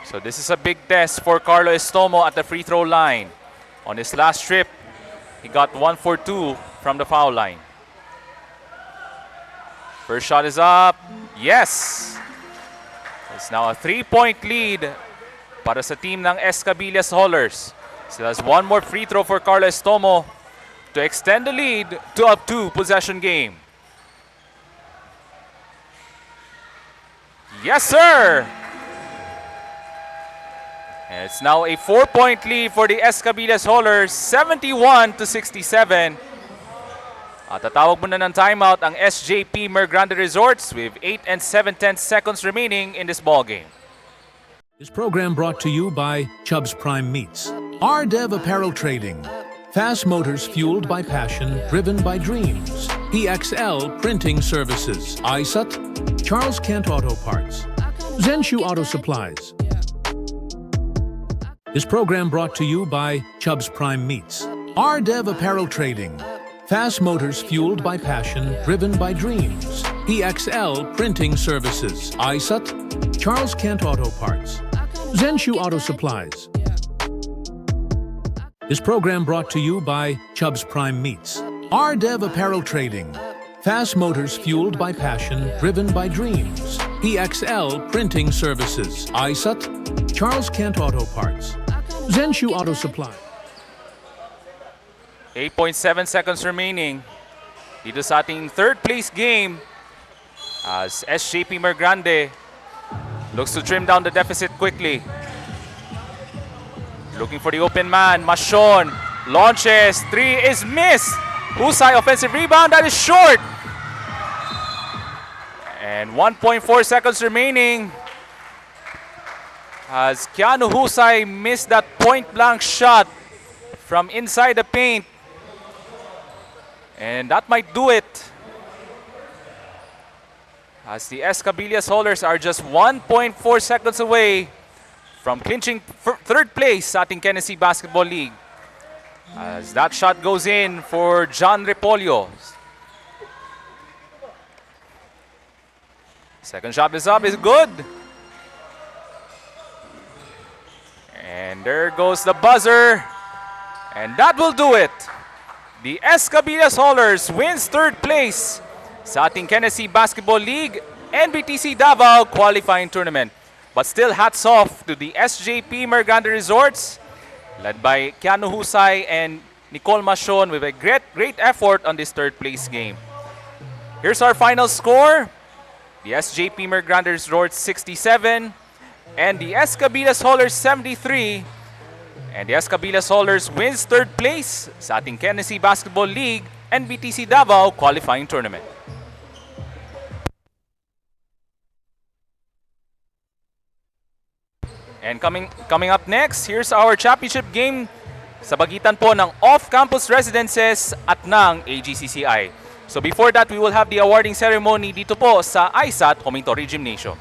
A: So this is a big test for Carlo Estomo at the free throw line. On his last trip, he got 1 for 2 from the foul line. First shot is up. Yes! It's now a 3-point lead para sa team ng Escabillas Haulers. Still has 1 more free throw for Carlo Estomo to extend the lead to a 2-possession game. Yes, sir! And it's now a 4-point lead for the Escabillas Haulers, 71 to 67. At tatawag muna ng timeout ang SJP Mergrande Resorts with 8 and 7/10 seconds remaining in this ballgame.
B: This program brought to you by Chubb's Prime Meats, RDev Apparel Trading, Fast motors fueled by passion, driven by dreams. EXL Printing Services. AISAT. Charles Kent Auto Parts. Zenshu Auto Supplies. This program brought to you by Chubb's Prime Meats. RDev Apparel Trading. Fast motors fueled by passion, driven by dreams. EXL Printing Services. AISAT. Charles Kent Auto Parts. Zenshu Auto Supplies. This program brought to you by Chubb's Prime Meats. RDev Apparel Trading. Fast motors fueled by passion, driven by dreams. EXL Printing Services. AISAT. Charles Kent Auto Parts. Zenshu Auto Supply.
A: 8.7 seconds remaining dito sa ating third place game as SJP Mergrande looks to trim down the deficit quickly. Looking for the open man. Mashon launches. 3 is missed. Husay offensive rebound. That is short. And 1.4 seconds remaining as Keanu Husay missed that point-blank shot from inside the paint. And that might do it. As the Escabillas Haulers are just 1.4 seconds away from clinching third place sa ating Tennessee Basketball League. As that shot goes in for John Repolyo. Second shot is up, is good. And there goes the buzzer. And that will do it. The Escabillas Haulers wins third place sa ating Tennessee Basketball League NBTC Davao Qualifying Tournament. But still hats off to the SJP Mergrande Resorts, led by Keanu Husay and Nicole Machon with a great effort on this third place game. Here's our final score. The SJP Mergrande Resorts 67 and the Escabillas Haulers 73. And the Escabillas Haulers wins third place sa ating Tennessee Basketball League NBTC Davao Qualifying Tournament. And coming up next, here's our championship game sa bagitan po ng off-campus residences at ng AGCCI. So before that, we will have the awarding ceremony dito po sa AISAT Homitori Gymnasium.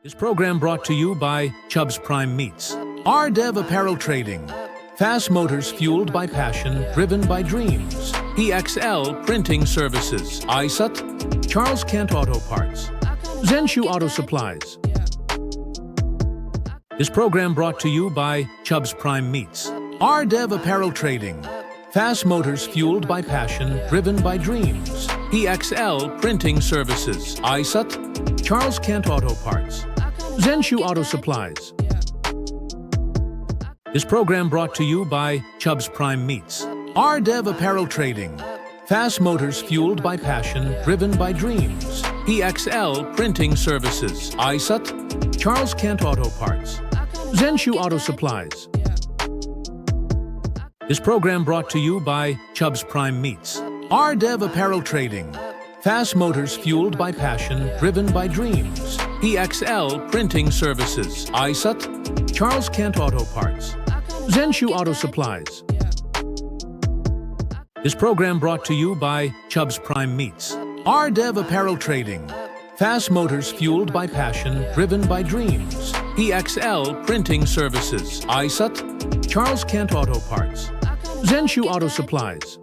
B: This program brought to you by Chubb's Prime Meats. RDev Apparel Trading. Fast motors fueled by passion, driven by dreams. EXL Printing Services. AISAT. Charles Kent Auto Parts. Zenshu Auto Supplies. This program brought to you by Chubb's Prime Meats. RDev Apparel Trading. Fast motors fueled by passion, driven by dreams. EXL Printing Services. AISAT. Charles Kent Auto Parts. Zenshu Auto Supplies. This program brought to you by Chubb's Prime Meats. RDev Apparel Trading. Fast motors fueled by passion, driven by dreams. EXL Printing Services. AISAT. Charles Kent Auto Parts. Zenshu Auto Supplies. This program brought to you by Chubb's Prime Meats. RDev Apparel Trading. Fast motors fueled by passion, driven by dreams. EXL Printing Services. AISAT. Charles Kent Auto Parts. Zenshu Auto Supplies. This program brought to you by Chubb's Prime Meats. RDev Apparel Trading. Fast motors fueled by passion, driven by dreams. EXL Printing Services. AISAT. Charles Kent Auto Parts. Zenshu Auto Supplies.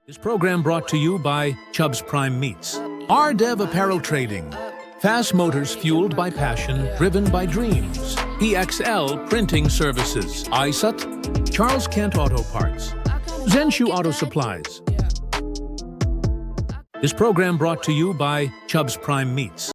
B: This program brought to you by Chubb's Prime Meats, RDev Apparel Trading, Fast Motors fueled by passion, driven by dreams, EXL Printing Services, AISAT, Charles Kent Auto Parts, Zenshu Auto Supplies. This program brought to you by Chubb's Prime Meats.